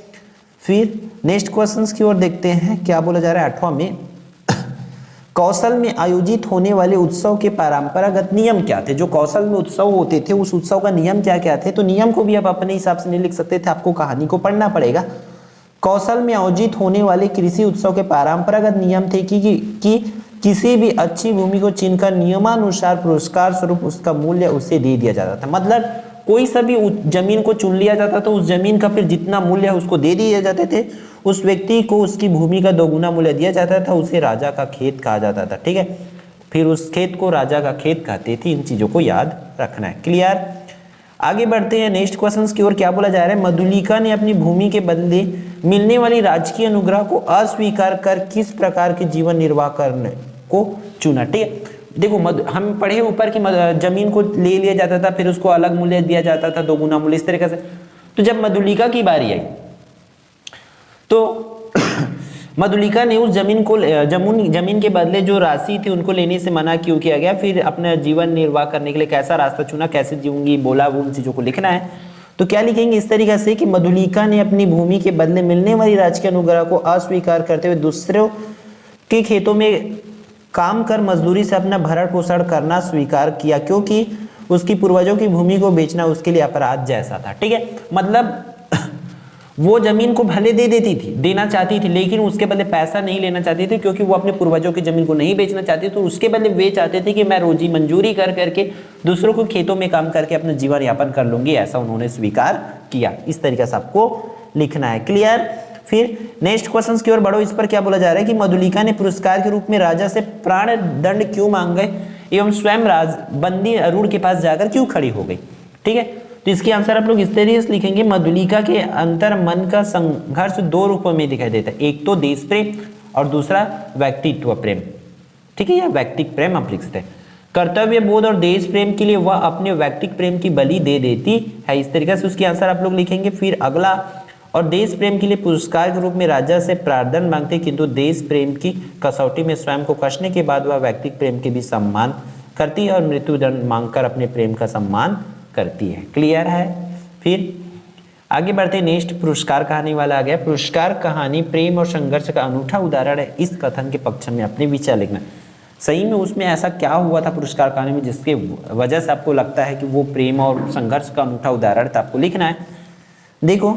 फिर नेक्स्ट क्वेश्चंस की ओर देखते हैं। क्या बोला जा रहा है 8वां में, कौशल में आयोजित होने वाले उत्सव के परंपरागत नियम क्या थे। जो कौशल में उत्सव होते थे उस उत्सव का नियम क्या क्या थे। तो नियम को भी आप अपने हिसाब से नहीं लिख सकते थे, आपको कहानी को पढ़ना पड़ेगा। कौशल में आयोजित होने वाले कृषि उत्सव के परंपरागत नियम थे कि किसी भी अच्छी भूमि को चुनकर नियमानुसार पुरस्कार स्वरूप उसका मूल्य उसे दे दिया जाता था। मतलब कोई सा भी जमीन को चुन लिया जाता था, उस जमीन का फिर जितना मूल्य है उसको दे दिए जाते थे। उस व्यक्ति को उसकी भूमि का 2 गुना मूल्य दिया जाता था, उसे राजा का खेत कहा जाता था। ठीक है, फिर उस खेत को राजा का खेत कहते थे। इन चीजों को याद रखना है। क्लियर। आगे बढ़ते हैं नेक्स्ट क्वेश्चंस की ओर। क्या बोला जा रहा है, मधुलिका ने अपनी भूमि के बदले मिलने वाली राजकीय अनुग्रह को अस्वीकार कर किस प्रकार के जीवन निर्वाह करने को चुना। ठीक है, देखो हम पढ़े ऊपर की जमीन को ले लिया जाता था, फिर उसको अलग मूल्य दिया जाता था, 2 गुना मूल्य, इस तरीके से। तो जब मधुलिका की बारी आई तो मधुलिका ने उस जमीन के बदले जो राशि थी उनको लेने से मना क्यों किया गया। फिर अपना जीवन निर्वाह करने के लिए कैसा रास्ता चुना, कैसे जीऊंगी, बोला, वो उन चीजों को लिखना है। तो क्या लिखेंगे इस तरीके से कि मधुलिका ने अपनी भूमि के बदले मिलने वाली राजकीय अनुग्रह को अस्वीकार करते हुए दूसरों के खेतों में काम कर मजदूरी से अपना भरण पोषण करना स्वीकार किया, क्योंकि उसकी पूर्वजों की भूमि को बेचना उसके लिए अपराध जैसा था। ठीक है, मतलब वो जमीन को भले देना चाहती थी, लेकिन उसके बदले पैसा नहीं लेना चाहती थी, क्योंकि वो अपने पूर्वजों की जमीन को नहीं बेचना चाहती। तो उसके बदले वे चाहते थे कि मैं रोजी मंजूरी कर करके दूसरों को खेतों में काम करके अपना जीवन यापन कर लूंगी, ऐसा उन्होंने स्वीकार किया, इस तरीके से आपको लिखना है। क्लियर। फिर नेक्स्ट क्वेश्चन की ओर बढ़ो। इस पर क्या बोला जा रहा है कि मधुलिका ने पुरस्कार के रूप में राजा से प्राण दंड क्यों मांग गए एवं स्वयं बंदी अरुण के पास जाकर क्यों खड़ी हो गई। ठीक है, तो इसके आंसर आप लोग इस तरीके से लिखेंगे, मधुलिका के अंतर मन का संघर्ष दो रूपों में दिखाई देता है, एक तो देश प्रेम और दूसरा व्यक्तित्व प्रेम। ठीक है, या व्यक्तिक प्रेम आप लिख सकते हैं। कर्तव्य बोध और देश प्रेम के लिए वह अपने व्यक्तिक प्रेम की बलि दे देती है, इस तरीके से उसकी आंसर आप लोग लिखेंगे। फिर अगला, और देश प्रेम के लिए पुरस्कार के रूप में राजा से प्रार्थना मांगते, किंतु देश प्रेम की कसौटी में स्वयं को कसने के बाद वह व्यक्तिक प्रेम के भी सम्मान करती है और मृत्युदंड मांगकर अपने प्रेम का सम्मान करती है। क्लियर है। फिर आगे बढ़ते हैं। नेक्स्ट पुरस्कार कहानी वाला आ गया। पुरस्कार कहानी प्रेम और संघर्ष का अनूठा उदाहरण है, इस कथन के पक्ष में अपने विचार लिखना। सही में उसमें ऐसा क्या हुआ था पुरस्कार कहानी में जिसके वजह से आपको लगता है कि वो प्रेम और संघर्ष का अनूठा उदाहरण था, आपको लिखना है। देखो,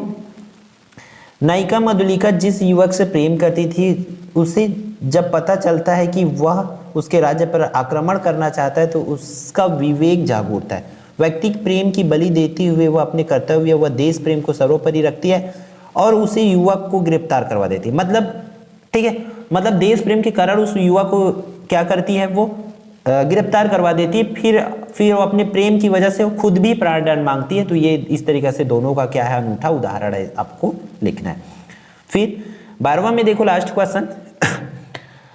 नायिका मधुलिका जिस युवक से प्रेम करती थी, उसे जब पता चलता है कि वह उसके राज्य पर आक्रमण करना चाहता है तो उसका विवेक जाग उठता है। व्यक्तिक प्रेम की बलि देते हुए वह अपने कर्तव्य व देश प्रेम को सर्वोपरि रखती है और उसे युवक को गिरफ्तार करवा देती है। मतलब ठीक है, मतलब देश प्रेम के कारण उस युवक को क्या करती है, वो गिरफ्तार करवा देती है। फिर वो अपने प्रेम की वजह से वो खुद भी प्राणदंड मांगती है। तो ये इस तरीके से दोनों का क्या है, अनूठा उदाहरण है, आपको लिखना है। फिर 12वां में देखो लास्ट क्वेश्चन,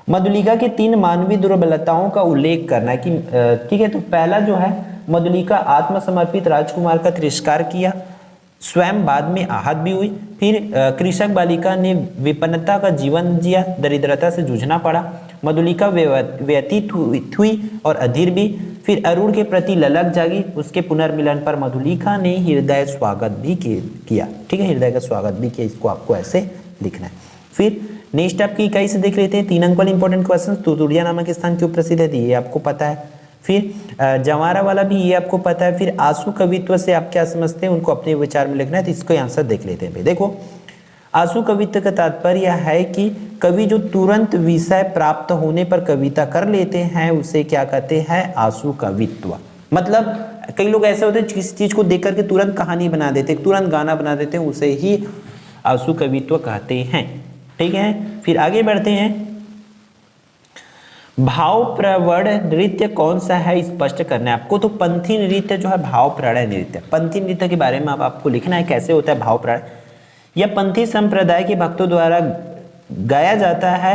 मधुलिका के 3 मानवीय दुर्बलताओं का उल्लेख करना है कि ठीक है। तो पहला जो है, मधुलिका आत्मसमर्पित राजकुमार का तिरस्कार किया, स्वयं बाद में आहत भी हुई। फिर कृषक बालिका ने विपन्नता का जीवन जिया, दरिद्रता से जूझना पड़ा। मधुलिका व्यतीत हुई और अधीर भी। फिर अरुण के प्रति ललक जागी, उसके पुनर्मिलन पर मधुलिका ने हृदय स्वागत भी किया। ठीक है, हृदय का स्वागत भी किया, इसको आपको ऐसे लिखना है। फिर नेक्स्ट आपकी इकाई से देख लेते हैं 3 अंक वाले इंपॉर्टेंट क्वेश्चन। तुतुड़िया नामक स्थान क्यों प्रसिद्ध है, ये आपको पता है। फिर जवारा वाला भी ये आपको पता है। फिर आंसू कवित्व से आप क्या समझते हैं, उनको अपने विचार में लिखना है। तो इसको आंसर देख लेते हैं। देखो, आंसू कवित्व का तात्पर्य है कि कवि जो तुरंत विषय प्राप्त होने पर कविता कर लेते हैं, उसे क्या कहते हैं, आंसू कवित्व। मतलब कई लोग ऐसे होते हैं किसी चीज को देख करके तुरंत कहानी बना देते हैं, तुरंत गाना बना देते हैं, उसे ही आंसू कवित्व कहते हैं। ठीक है, फिर आगे बढ़ते हैं। भाव प्रवण नृत्य कौन सा है, स्पष्ट करना है आपको। तो पंथी नृत्य जो है भाव प्रणय नृत्य। पंथी नृत्य के बारे में आपको लिखना है, कैसे होता है भाव प्रणय। यह पंथी संप्रदाय के भक्तों द्वारा गाया जाता है।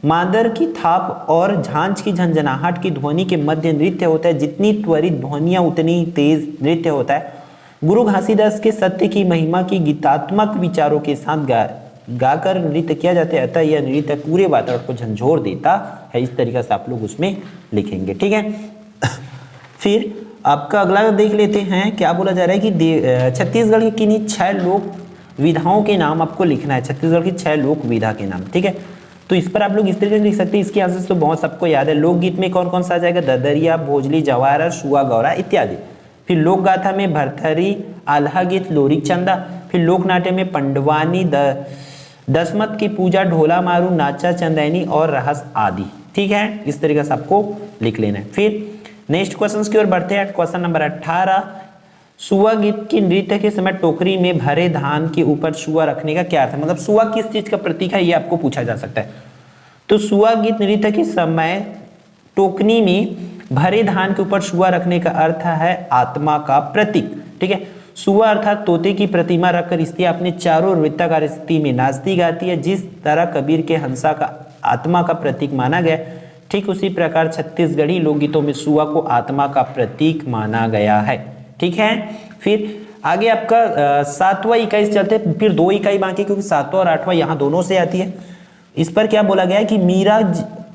मादर की थाप और झांझ की झंझनाहट की ध्वनि के मध्य नृत्य होता है। जितनी त्वरित ध्वनियां उतनी तेज नृत्य होता है। गुरु घासीदास के सत्य की महिमा की गीतात्मक विचारों के साथ गाकर नृत्य किया जाता है। अतः यह नृत्य पूरे वातावरण को झंझोर देता है, इस तरीके से आप लोग उसमें लिखेंगे। ठीक है, फिर आपका अगला देख लेते हैं। क्या बोला जा रहा है कि छत्तीसगढ़ की किन्हीं 6 लोक विधाओं के नाम आपको लिखना है। छत्तीसगढ़ की 6 लोक विधा के नाम। ठीक है, तो इस पर आप लोग इस तरीके से लिख सकते हैं। इसके आंसर तो बहुत सबको याद है। लोकगीत में कौन कौन सा आ जाएगा, ददरिया, भोजली, जवारा, सुआ, गौरा इत्यादि। फिर लोक गाथा में भरथरी, आल्हा गीत, लोरी, चंदा। फिर लोक नाट्य में पंडवानी, दसमत की पूजा, ढोला मारू, नाचा, चंदैनी और रहस आदि। ठीक है, इस तरीके से आपको लिख लेना है। फिर नेक्स्ट क्वेश्चन की ओर बढ़ते हैं। क्वेश्चन नंबर 18, सुआ गीत की नृत्य के समय टोकरी में भरे धान के ऊपर सुआ रखने का क्या अर्थ है। मतलब सुआ किस चीज का प्रतीक है, ये आपको पूछा जा सकता है। तो सुआ गीत नृत्य के समय टोकरी में भरे धान के ऊपर सुआ रखने का अर्थ है आत्मा का प्रतीक। ठीक है, सुआ अर्थात तोते की प्रतिमा रखकर स्त्रियां अपने चारों वृत्ताकार स्थिति में नाचती गाती है। जिस तरह कबीर के हंसा का आत्मा का प्रतीक माना गया, ठीक उसी प्रकार छत्तीसगढ़ी लोकगीतों में सुआ को आत्मा का प्रतीक माना गया है। ठीक है, फिर आगे आपका 7वां इकाई से चलते, फिर 2 इकाई बाकी, क्योंकि 7वां और 8वां यहाँ दोनों से आती है। इस पर क्या बोला गया है कि मीरा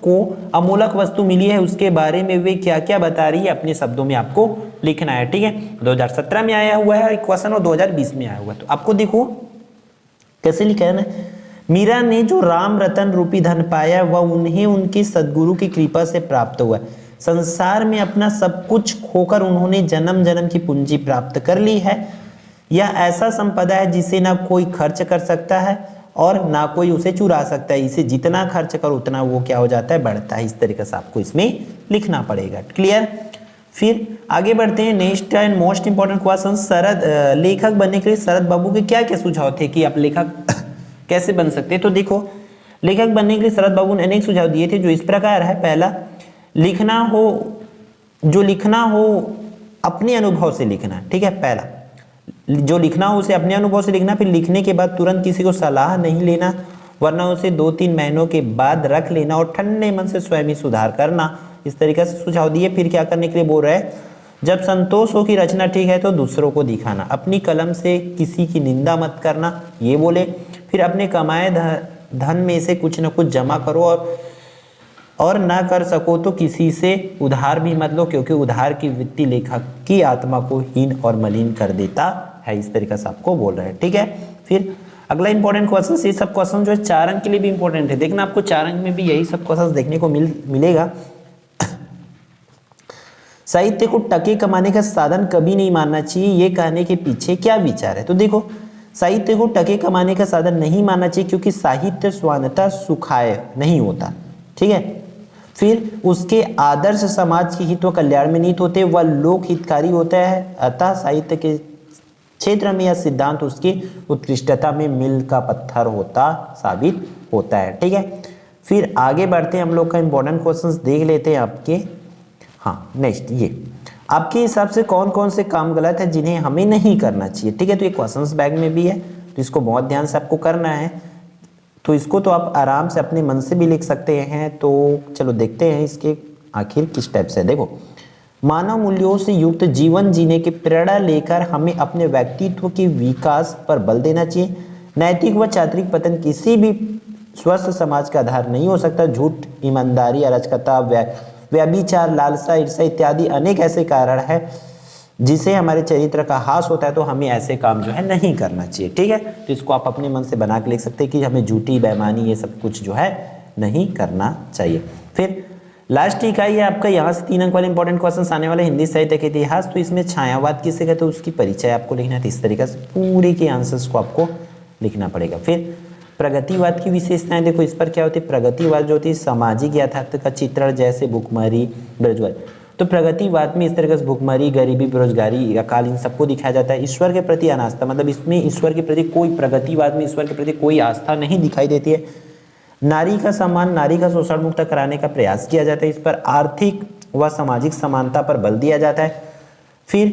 को अमूलक वस्तु मिली है, उसके बारे में वे क्या क्या बता रही है, अपने शब्दों में आपको लिखना है। ठीक है, 2017 में आया हुआ है क्वेश्चन और 2020 में आया हुआ है। तो आपको देखो कैसे लिखा है ना, मीरा ने जो राम रतन रूपी धन पाया वह उन्हें उनके सदगुरु की कृपा से प्राप्त हुआ। संसार में अपना सब कुछ खोकर उन्होंने जन्म जन्म की पूंजी प्राप्त कर ली है। यह ऐसा संपदा है जिसे ना कोई खर्च कर सकता है और ना कोई उसे चुरा सकता है। इसे जितना खर्च करो उतना वो क्या हो जाता है, बढ़ता है। इस तरीके से आपको इसमें लिखना पड़ेगा। क्लियर। फिर आगे बढ़ते हैं, next and most important question, Sharad लेखक बनने के लिए शरद बाबू के क्या क्या सुझाव थे कि आप लेखक कैसे बन सकते हैं। तो देखो, लेखक बनने के लिए शरद बाबू ने अनेक सुझाव दिए थे जो इस प्रकार है। पहला, लिखना हो अपने अनुभव से लिखना, ठीक है। पहला, जो लिखना हो उसे अपने अनुभव से लिखना। फिर लिखने के बाद तुरंत किसी को सलाह नहीं लेना, वरना उसे 2-3 महीनों के बाद रख लेना और ठंडे मन से स्वयं ही सुधार करना। इस तरीके से सुझाव दिए। फिर क्या करने के लिए बोल रहे हैं, जब संतोष हो कि रचना ठीक है तो दूसरों को दिखाना, अपनी कलम से किसी की निंदा मत करना, ये बोले। फिर अपने कमाए धन में से कुछ न कुछ जमा करो और ना कर सको तो किसी से उधार भी मत लो, क्योंकि उधार की वृत्ति लेखक की आत्मा को हीन और मलिन कर देता है। इस तरीके से आपको बोल रहे हैं, ठीक है। फिर अगला इंपॉर्टेंट क्वेश्चन, ये सब क्वेश्चन जो है 4 अंक के लिए भी इंपॉर्टेंट है। देखना आपको 4 अंक में भी यही सब क्वेश्चन देखने को मिलेगा। साहित्य को टके कमाने का साधन कभी नहीं मानना चाहिए, ये कहने के पीछे क्या विचार है। तो देखो, साहित्य को टके कमाने का साधन नहीं मानना चाहिए क्योंकि साहित्य स्वान्यता सुखाय नहीं होता, ठीक है। फिर उसके आदर्श समाज के हित व कल्याण में निहित होते, वह लोक हितकारी होता है। अतः साहित्य के क्षेत्र में यह सिद्धांत उसकी उत्कृष्टता में मील का पत्थर साबित होता है, ठीक है। फिर आगे बढ़ते हैं, हम लोग का इंपॉर्टेंट क्वेश्चंस देख लेते हैं आपके। हाँ, नेक्स्ट, ये आपके हिसाब से कौन कौन से काम गलत है जिन्हें हमें नहीं करना चाहिए, ठीक है। तो ये क्वेश्चंस बैग में भी है, तो इसको बहुत ध्यान से आपको करना है। तो इसको तो आप आराम से अपने मन से भी लिख सकते हैं। तो चलो देखते हैं इसके आखिर किस टाइप से। देखो, मानव मूल्यों से युक्त जीवन जीने की प्रेरणा लेकर हमें अपने व्यक्तित्व के विकास पर बल देना चाहिए। नैतिक व चारित्रिक पतन किसी भी स्वस्थ समाज का आधार नहीं हो सकता। झूठ, ईमानदारी, अराजकता, व्यभिचार, लालसा, ईर्ष्या इत्यादि अनेक ऐसे कारण है जिसे हमारे चरित्र का ह्रास होता है। तो हमें ऐसे काम जो है नहीं करना चाहिए, ठीक है। तो इसको आप अपने मन से बना के लिख सकते हैं कि हमें झूठी, बेईमानी, ये सब कुछ जो है नहीं करना चाहिए। फिर लास्ट इकाई है आपका, यहाँ से 3 अंक वाले इंपॉर्टेंट क्वेश्चन आने वाले, हिंदी साहित्य के इतिहास। तो इसमें छायावाद किसे कहते हैं उसकी परिचय आपको लिखना है। इस तरीके से पूरे के आंसर्स को आपको लिखना पड़ेगा। फिर प्रगतिवाद की विशेषताएं, देखो इस पर क्या होती है। प्रगतिवाद जो होती है सामाजिक यथार्थ का चित्रण, जैसे भुखमरी, बेरोजगारी। तो प्रगतिवाद में इस तरह से भुखमरी, गरीबी, बेरोजगारी, अकाल, इन सबको दिखाया जाता है। ईश्वर के प्रति अनास्था, मतलब इसमें ईश्वर के प्रति कोई, प्रगतिवाद में ईश्वर के प्रति कोई आस्था नहीं दिखाई देती है। नारी का सम्मान, नारी का शोषण मुक्त कराने का प्रयास किया जाता है। इस पर आर्थिक व सामाजिक समानता पर बल दिया जाता है। फिर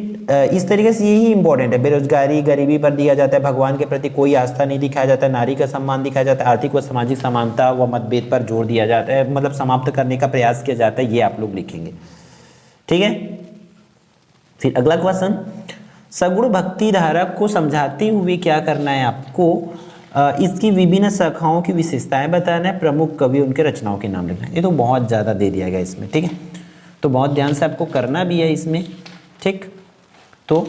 इस तरीके से यही इंपॉर्टेंट है, बेरोजगारी, गरीबी पर दिया जाता है। भगवान के प्रति कोई आस्था नहीं दिखाया जाता है। नारी का सम्मान दिखाया जाता है। आर्थिक व सामाजिक समानता व मतभेद पर जोर दिया जाता है, मतलब समाप्त करने का प्रयास किया जाता है। ये आप लोग लिखेंगे, ठीक है। फिर अगला क्वेश्चन, सगुण भक्ति धारक को समझाते हुए क्या करना है आपको, इसकी विभिन्न शाखाओं की विशेषताएं बताना है। प्रमुख कवि, उनके रचनाओं के नाम लिखना है। ये तो बहुत ज़्यादा दे दिया गया इसमें, ठीक है। तो बहुत ध्यान से आपको करना भी है इसमें, ठीक। तो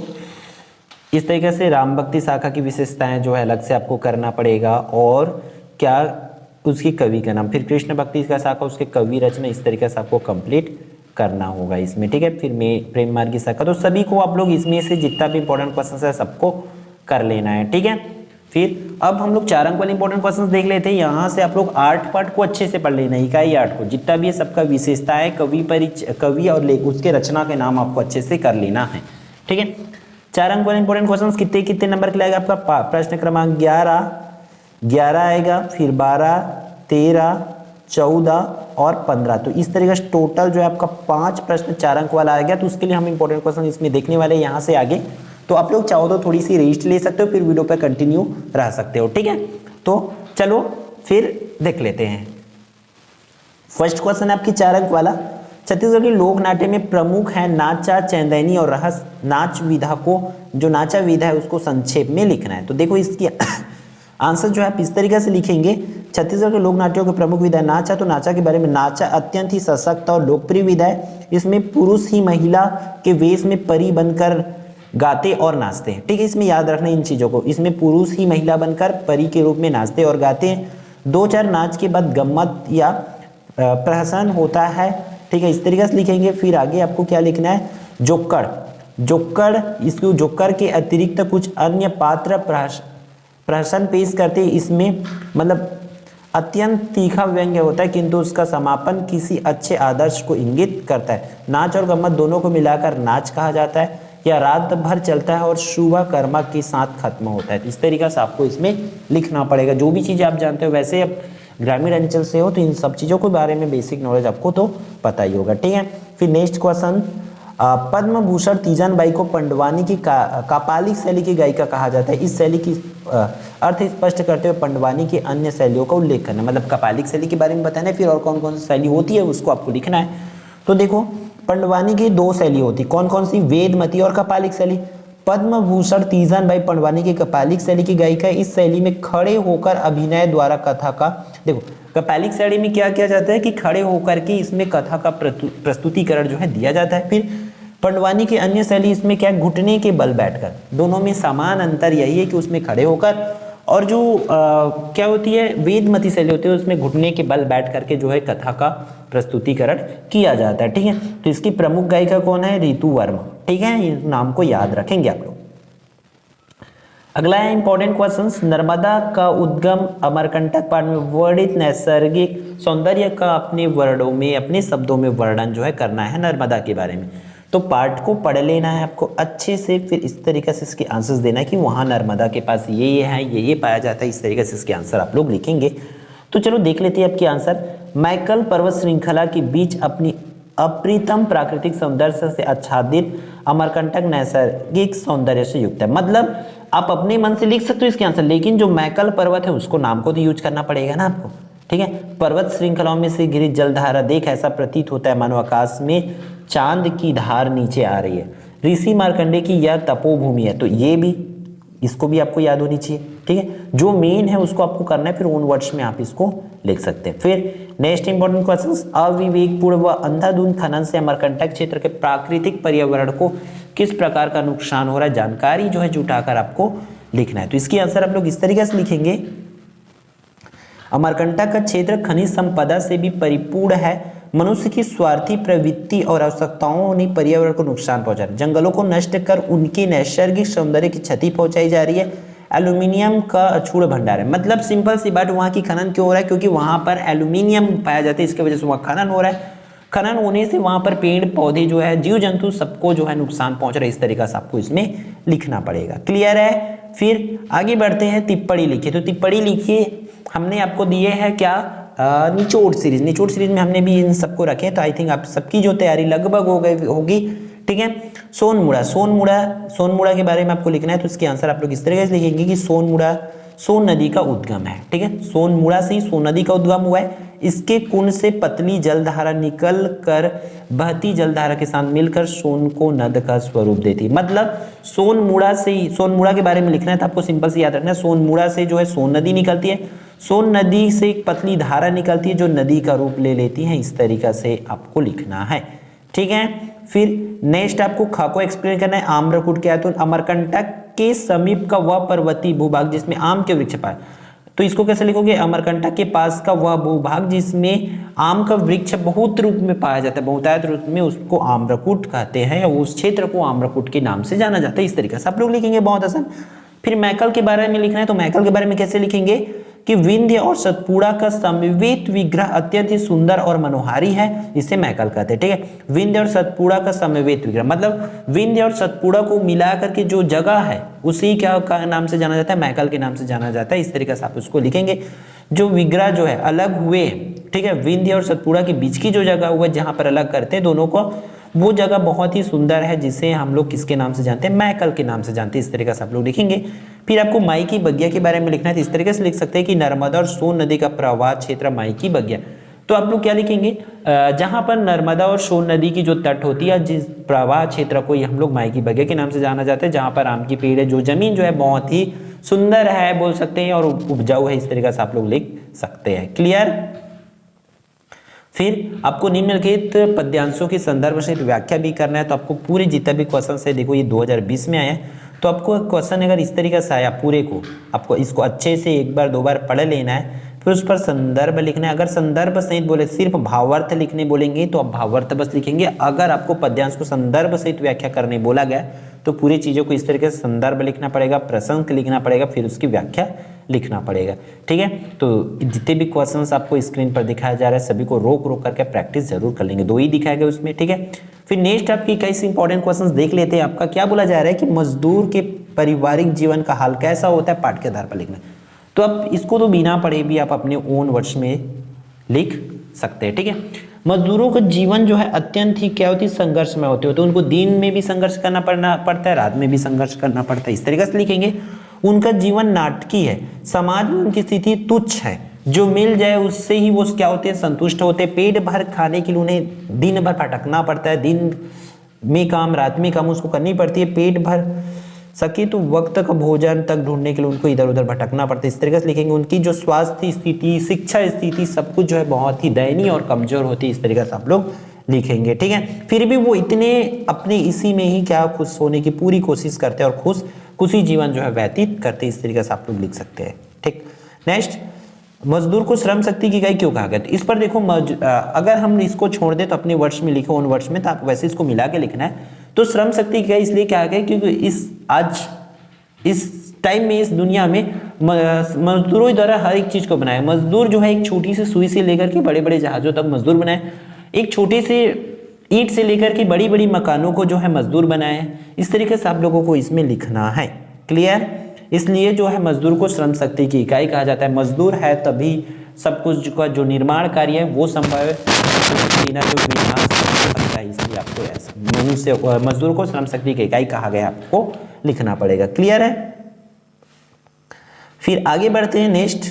इस तरीके से राम भक्ति शाखा की विशेषताएं जो है अलग से आपको करना पड़ेगा, और क्या उसकी कवि का नाम। फिर कृष्ण भक्ति का शाखा, उसके कवि रचना, इस तरीके से आपको कंप्लीट करना होगा इसमें, ठीक है। फिर में प्रेम मार्ग की शाखा, तो सभी को आप लोग इसमें से जितना भी इंपॉर्टेंट क्वेश्चन है सबको कर लेना है, ठीक है। फिर अब हम लोग 4 अंक वाले इंपॉर्टेंट क्वेश्चंस देख लेते हैं। यहाँ से आप लोग 8 पार्ट को अच्छे से पढ़ लेना, इकाई 8 को, जितना भी है सबका विशेषताएं, कवि और उसके रचना के नाम आपको अच्छे से कर लेना है, ठीक है। 4 अंक वाले इंपॉर्टेंट क्वेश्चंस कितने कितने नंबर के लाएगा आपका, प्रश्न क्रमांक 11 आएगा, फिर 12, 13, 14 और 15। तो इस तरीके से टोटल जो है आपका 5 प्रश्न 4 अंक वाला आ गया। तो उसके लिए हम इंपॉर्टेंट क्वेश्चन इसमें देखने वाले हैं यहाँ से आगे। तो आप लोग चाहो तो थोड़ी सी रेस्ट ले सकते हो, फिर वीडियो पे कंटिन्यू रह सकते हो, ठीक है। तो चलो फिर देख लेते हैं। फर्स्ट क्वेश्चन है आपकी 4 अंक वाला, छत्तीसगढ़ के लोक नाट्य में प्रमुख है नाचा, चैंदैनी और रहस। नाच विधा को, जो नाचा विधा है उसको संक्षेप में लिखना है। तो देखो इसकी आंसर जो है आप इस तरीके से लिखेंगे, छत्तीसगढ़ के लोक नाट्यों के प्रमुख विधा नाचा। तो नाचा के बारे में, नाचा अत्यंत ही सशक्त और लोकप्रिय विधा है। इसमें पुरुष ही महिला के वेश में परी बनकर गाते और नाचते हैं, ठीक है। इसमें याद रखना इन चीज़ों को, इसमें पुरुष ही महिला बनकर परी के रूप में नाचते और गाते हैं। 2-4 नाच के बाद गम्मत या प्रहसन होता है, ठीक है। इस तरीके से लिखेंगे। फिर आगे आपको क्या लिखना है, जोक्कड़, इसको जोक्कड़ के अतिरिक्त कुछ अन्य पात्र प्रहसन पेश करते हैं। इसमें मतलब अत्यंत तीखा व्यंग्य होता है किंतु उसका समापन किसी अच्छे आदर्श को इंगित करता है। नाच और गम्मत दोनों को मिलाकर नाच कहा जाता है। या रात भर चलता है और शुभ कर्मा के साथ खत्म होता है। इस तरीके से आपको इसमें लिखना पड़ेगा। जो भी चीज़ें आप जानते हो, वैसे आप ग्रामीण अंचल से हो तो इन सब चीज़ों के बारे में बेसिक नॉलेज आपको तो पता ही होगा। ठीक है, फिर नेक्स्ट क्वेश्चन, पद्म भूषण तीजन बाई को पंडवानी की कापालिक शैली की गायिका कहा जाता है। इस शैली की अर्थ स्पष्ट करते हुए पंडवानी की अन्य शैलियों का उल्लेख करना, मतलब कपालिक शैली के बारे में बताना है, फिर और कौन कौन सी शैली होती है उसको आपको लिखना है। तो देखो, पंडवानी की दो शैली होती, कौन कौन सी, वेदमती और कपालिक शैली। पद्म भूषण तीजन बाई पंडवानी की कपालिक शैली की गायिका। इस शैली में खड़े होकर अभिनय द्वारा कथा का, देखो कपालिक शैली में क्या किया जाता है कि खड़े होकर के इसमें कथा का प्रस्तुतिकरण जो है दिया जाता है। फिर पंडवानी की अन्य शैली, इसमें क्या, घुटने के बल बैठकर। दोनों में समान अंतर यही है कि उसमें खड़े होकर, और जो क्या होती है वेदमती शैली होती है उसमें घुटने के बल बैठ करके जो है कथा का प्रस्तुतिकरण किया जाता है। ठीक है, तो इसकी प्रमुख गायिका कौन है, ऋतु वर्मा। ठीक है, इस नाम को याद रखेंगे आप लोग। अगला है इंपॉर्टेंट क्वेश्चंस, नर्मदा का उद्गम अमरकंटक पाठ में वर्णित नैसर्गिक सौंदर्य का अपने वर्णों में, अपने शब्दों में वर्णन जो है करना है नर्मदा के बारे में। तो पार्ट को पढ़ लेना है आपको अच्छे से, फिर इस तरीके से इसके आंसर्स देना है कि वहाँ नर्मदा के पास ये है, ये पाया जाता है। इस तरीके से इसके आंसर आप लोग लिखेंगे। तो चलो देख लेते हैं आपके आंसर। मैकल पर्वत श्रृंखला के बीच अपनी अप्रितम प्राकृतिक सौंदर्य से आच्छादित अमरकंटक नैसर्गिक सौंदर्य से युक्त है। मतलब आप अपने मन से लिख सकते हो इसके आंसर, लेकिन जो मैकल पर्वत है उसको नाम को तो यूज करना पड़ेगा ना आपको। ठीक है, पर्वत श्रृंखलाओं में से गिरी जलधारा देख ऐसा प्रतीत होता है मानो आकाश में चांद की धार नीचे आ रही है। ऋषि मार्कंडे की यह तपोभूमि है। तो ये भी, इसको भी आपको याद होनी चाहिए। ठीक है, जो मेन है उसको आपको करना है, फिर ओन वर्ड्स में आप इसको लिख सकते हैं। फिर नेक्स्ट इंपॉर्टेंट क्वेश्चन, अविवेकपूर्ण व अंधाधुंध खनन से अमरकंटक क्षेत्र के प्राकृतिक पर्यावरण को किस प्रकार का नुकसान हो रहा है, जानकारी जो है जुटाकर आपको लिखना है। तो इसकी आंसर आप लोग इस तरीके से लिखेंगे, अमरकंटक का क्षेत्र खनिज संपदा से भी परिपूर्ण है। मनुष्य की स्वार्थी प्रवृत्ति और आवश्यकताओं ने पर्यावरण को नुकसान पहुंचा, जंगलों को नष्ट कर उनके नैसर्गिक सौंदर्य की क्षति पहुंचाई जा रही है। एल्यूमिनियम का अछूत भंडार है, मतलब सिंपल सी बात, वहाँ की खनन क्यों हो रहा है, क्योंकि वहाँ पर एल्यूमिनियम पाया जाता है, इसकी वजह से वहाँ खनन हो रहा है। खनन होने से वहाँ पर पेड़ पौधे जो है, जीव जंतु, सबको जो है नुकसान पहुंच रहा है। इस तरीके से आपको इसमें लिखना पड़ेगा। क्लियर है। फिर आगे बढ़ते हैं, टिप्पणी लिखिए। तो टिप्पणी लिखिए, हमने आपको दिए हैं क्या, निचोड़ सीरीज। निचोड़ सीरीज में हमने भी इन सबको रखे, तो आई थिंक आप सबकी जो तैयारी लगभग हो गई होगी। ठीक है, सोनमुड़ा के बारे में आपको लिखना है। तो इसके आंसर आप लोग इस तरीके से लिखेंगे कि सोनमुड़ा सोन नदी का उद्गम है। ठीक है, सोनमुड़ा से ही सोन नदी का उद्गम हुआ है। इसके कुंड से पतली जलधारा निकल कर बहती जलधारा के साथ मिलकर सोन को नद का स्वरूप देती है। मतलब सोनमुड़ा से ही, सोनमुड़ा के बारे में लिखना है तो आपको सिंपल से याद रखना है, सोनमुड़ा से जो है सोन नदी निकलती है, सोन नदी से एक पतली धारा निकलती है जो नदी का रूप ले लेती है। इस तरीका से आपको लिखना है। ठीक है, फिर नेक्स्ट आपको ख को एक्सप्लेन करना है। आम्रकूट क्या है, तो अमरकंटक के समीप का वह पर्वतीय भूभाग जिसमें आम के वृक्ष पाए, तो इसको कैसे लिखोगे, अमरकंटक के पास का वह भूभाग जिसमें आम का वृक्ष बहुत रूप में पाया जाता है, बहुतायत रूप में, उसको आम्रकूट कहते हैं, या उस क्षेत्र को आम्रकूट के नाम से जाना जाता है। इस तरीके से आप लोग लिखेंगे, बहुत आसान। फिर मैकल के बारे में लिखना है, तो मैकल के बारे में कैसे लिखेंगे कि विंध्य और सतपुड़ा का समवेत विग्रह अत्यंत ही सुंदर और मनोहारी है, इसे मैकल कहते हैं। ठीक है, विंध्य और सतपुड़ा का समवेत विग्रह, मतलब विंध्य और सतपुड़ा को मिला करके जो जगह है उसी क्या का नाम से जाना जाता है, मैकल के नाम से जाना जाता है। इस तरीके से आप उसको लिखेंगे। जो विग्रह जो है अलग हुए, ठीक है, विंध्य और सतपुड़ा के बीच की जो जगह हुआ है जहां पर अलग करते हैं दोनों को, वो जगह बहुत ही सुंदर है, जिसे हम लोग किसके नाम से जानते हैं, मैकल के नाम से जानते हैं। इस तरीके से आप लोग लिखेंगे। फिर आपको माई की बगिया के बारे में लिखना है, तो इस तरीके से लिख सकते हैं कि नर्मदा और सोन नदी का प्रवाह क्षेत्र माई की बगिया। तो आप लोग क्या लिखेंगे, जहां पर नर्मदा और सोन नदी की जो तट होती है, जिस प्रवाह क्षेत्र को हम लोग माई की बगिया के नाम से जाना जाता है, जहां पर आम की पेड़ है, जो जमीन जो है बहुत ही सुंदर है बोल सकते हैं और उपजाऊ है। इस तरीके से आप लोग लिख सकते हैं। क्लियर। फिर आपको निम्नलिखित पद्यांशों की संदर्भ से व्याख्या भी करना है। तो आपको पूरे जितना भी क्वेश्चन है, देखो ये 2020 में आया है, तो आपको क्वेश्चन अगर इस तरीके से आया पूरे को, आपको इसको अच्छे से एक बार दो बार पढ़ लेना है, फिर उस पर संदर्भ लिखना है। अगर संदर्भ सहित बोले, सिर्फ भावार्थ लिखने बोलेंगे तो आप भावार्थ बस लिखेंगे। अगर आपको पद्यांश को संदर्भ सहित व्याख्या करने बोला गया तो पूरी चीज़ों को इस तरीके से संदर्भ लिखना पड़ेगा, प्रसंग लिखना पड़ेगा, फिर उसकी व्याख्या लिखना पड़ेगा। ठीक है, तो जितने भी क्वेश्चंस आपको स्क्रीन पर दिखाया जा रहा है सभी को रोक रोक करके प्रैक्टिस जरूर कर लेंगे, 2 ही दिखाए गए उसमें। ठीक है, फिर नेक्स्ट आपकी कई इंपॉर्टेंट क्वेश्चंस देख लेते हैं। आपका क्या बोला जा रहा है कि मजदूर के पारिवारिक जीवन का हाल कैसा होता है, पाठ के आधार पर लिखना। तो अब इसको तो बिना पढ़े भी आप अपने ओन वर्ड्स में लिख सकते हैं। ठीक है, मजदूरों का जीवन जो है अत्यंत ही क्या होती है, संघर्ष में होते तो उनको दिन में भी संघर्ष करना पड़ता है, रात में भी संघर्ष करना पड़ता है, इस तरीके से लिखेंगे। उनका जीवन नाटकीय है, समाज में उनकी स्थिति तुच्छ है, जो मिल जाए उससे ही वो क्या होते हैं, संतुष्ट होते हैं। पेट भर खाने के लिए उन्हें दिन भर भटकना पड़ता है, दिन में काम रात में काम उसको करनी पड़ती है। पेट भर सके तो वक्त का भोजन तक ढूंढने के लिए उनको इधर उधर भटकना पड़ता है, इस तरीके से लिखेंगे। उनकी जो स्वास्थ्य स्थिति, शिक्षा स्थिति सब कुछ जो है बहुत ही दयनीय और कमजोर होती है, इस तरीके से आप लोग लिखेंगे। ठीक है, फिर भी वो इतने अपने इसी में ही क्या खुश होने की पूरी कोशिश करते हैं और खुशी जीवन जो है व्यतीत करते हैं, इस तरीके से आप लोग लिख सकते हैं। ठीक, नेक्स्ट, मजदूर को श्रम शक्ति की इकाई क्यों कहा गया? इस पर देखो अगर हम इसको छोड़ दें तो अपने वर्ड्स में लिखो, उन वर्ड्स में, तो आप वैसे इसको मिला के लिखना है। तो श्रम शक्ति की इकाई इसलिए कहा गया क्योंकि इस टाइम में, इस दुनिया में मजदूरों द्वारा हर एक चीज को बनाया। मजदूर जो है एक छोटी सी सुई से लेकर के बड़े बड़े जहाजों तक मजदूर बनाए, एक छोटे से ईंट से लेकर के बड़ी बड़ी मकानों को जो है मजदूर बनाए हैं। इस तरीके से आप लोगों को इसमें लिखना है। क्लियर? इसलिए जो है मजदूर को श्रम शक्ति की इकाई कहा जाता है। मजदूर है तभी सब कुछ का जो निर्माण कार्य है वो संभव है, बिना जो विनाश सकता है, इसलिए आपको ऐसा मजदूर को श्रम शक्ति की इकाई कहा गया, आपको लिखना पड़ेगा। क्लियर है? फिर आगे बढ़ते हैं। नेक्स्ट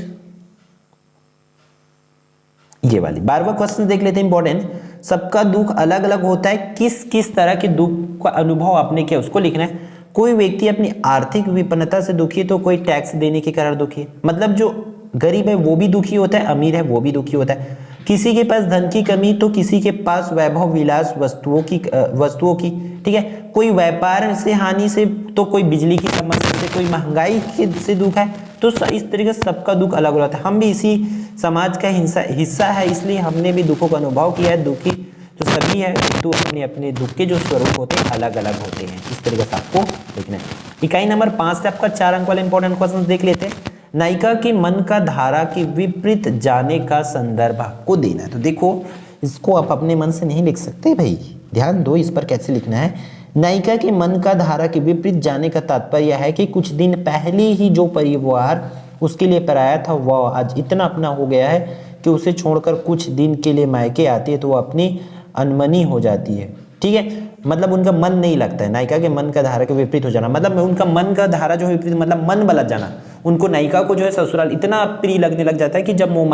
ये वाली 12वां क्वेश्चन देख लेते हैं, इंपॉर्टेंट। सबका दुख अलग अलग होता है, किस किस तरह के दुख का अनुभव आपने किया उसको लिखना है। कोई व्यक्ति अपनी आर्थिक विपन्नता से दुखी है तो कोई टैक्स देने के कारण दुखी है, मतलब जो गरीब है वो भी दुखी होता है, अमीर है वो भी दुखी होता है। किसी के पास धन की कमी तो किसी के पास वैभव विलास वस्तुओं की। ठीक है, कोई व्यापार से हानि से तो कोई बिजली की समस्या से, कोई महंगाई से दुख है। तो इस तरीके से सबका दुख अलग अलग होता है। हम भी इसी समाज का हिस्सा है, इसलिए हमने भी दुखों का अनुभव किया है। दुखी तो सभी है, तो अपने अपने दुख के जो स्वरूप होते हैं अलग अलग होते हैं, इस तरीके से आपको लिखना है। इकाई नंबर 5 से आपका 4 अंक वाले इंपॉर्टेंट क्वेश्चन देख लेते हैं। नायिका के मन का धारा के विपरीत जाने का संदर्भ आपको देना है। तो देखो, इसको आप अपने मन से नहीं लिख सकते भाई, ध्यान दो इस पर कैसे लिखना है। नायिका के मन का धारा के विपरीत जाने का तात्पर्य है कि कुछ दिन पहले ही जो परिवार उसके लिए पराया था वह आज इतना अपना हो गया है कि उसे छोड़कर कुछ दिन के लिए मायके आती है तो वह अपनी अनमनी हो जाती है। ठीक है, मतलब उनका मन नहीं लगता है। नायिका के मन का धारा के विपरीत हो जाना, मतलब उनका मन का धारा जो है विपरीत, मतलब मन बदल जाना। उनको नायिका को जो है ससुराल इतना प्रिय लगने लग जाता है कि जब वो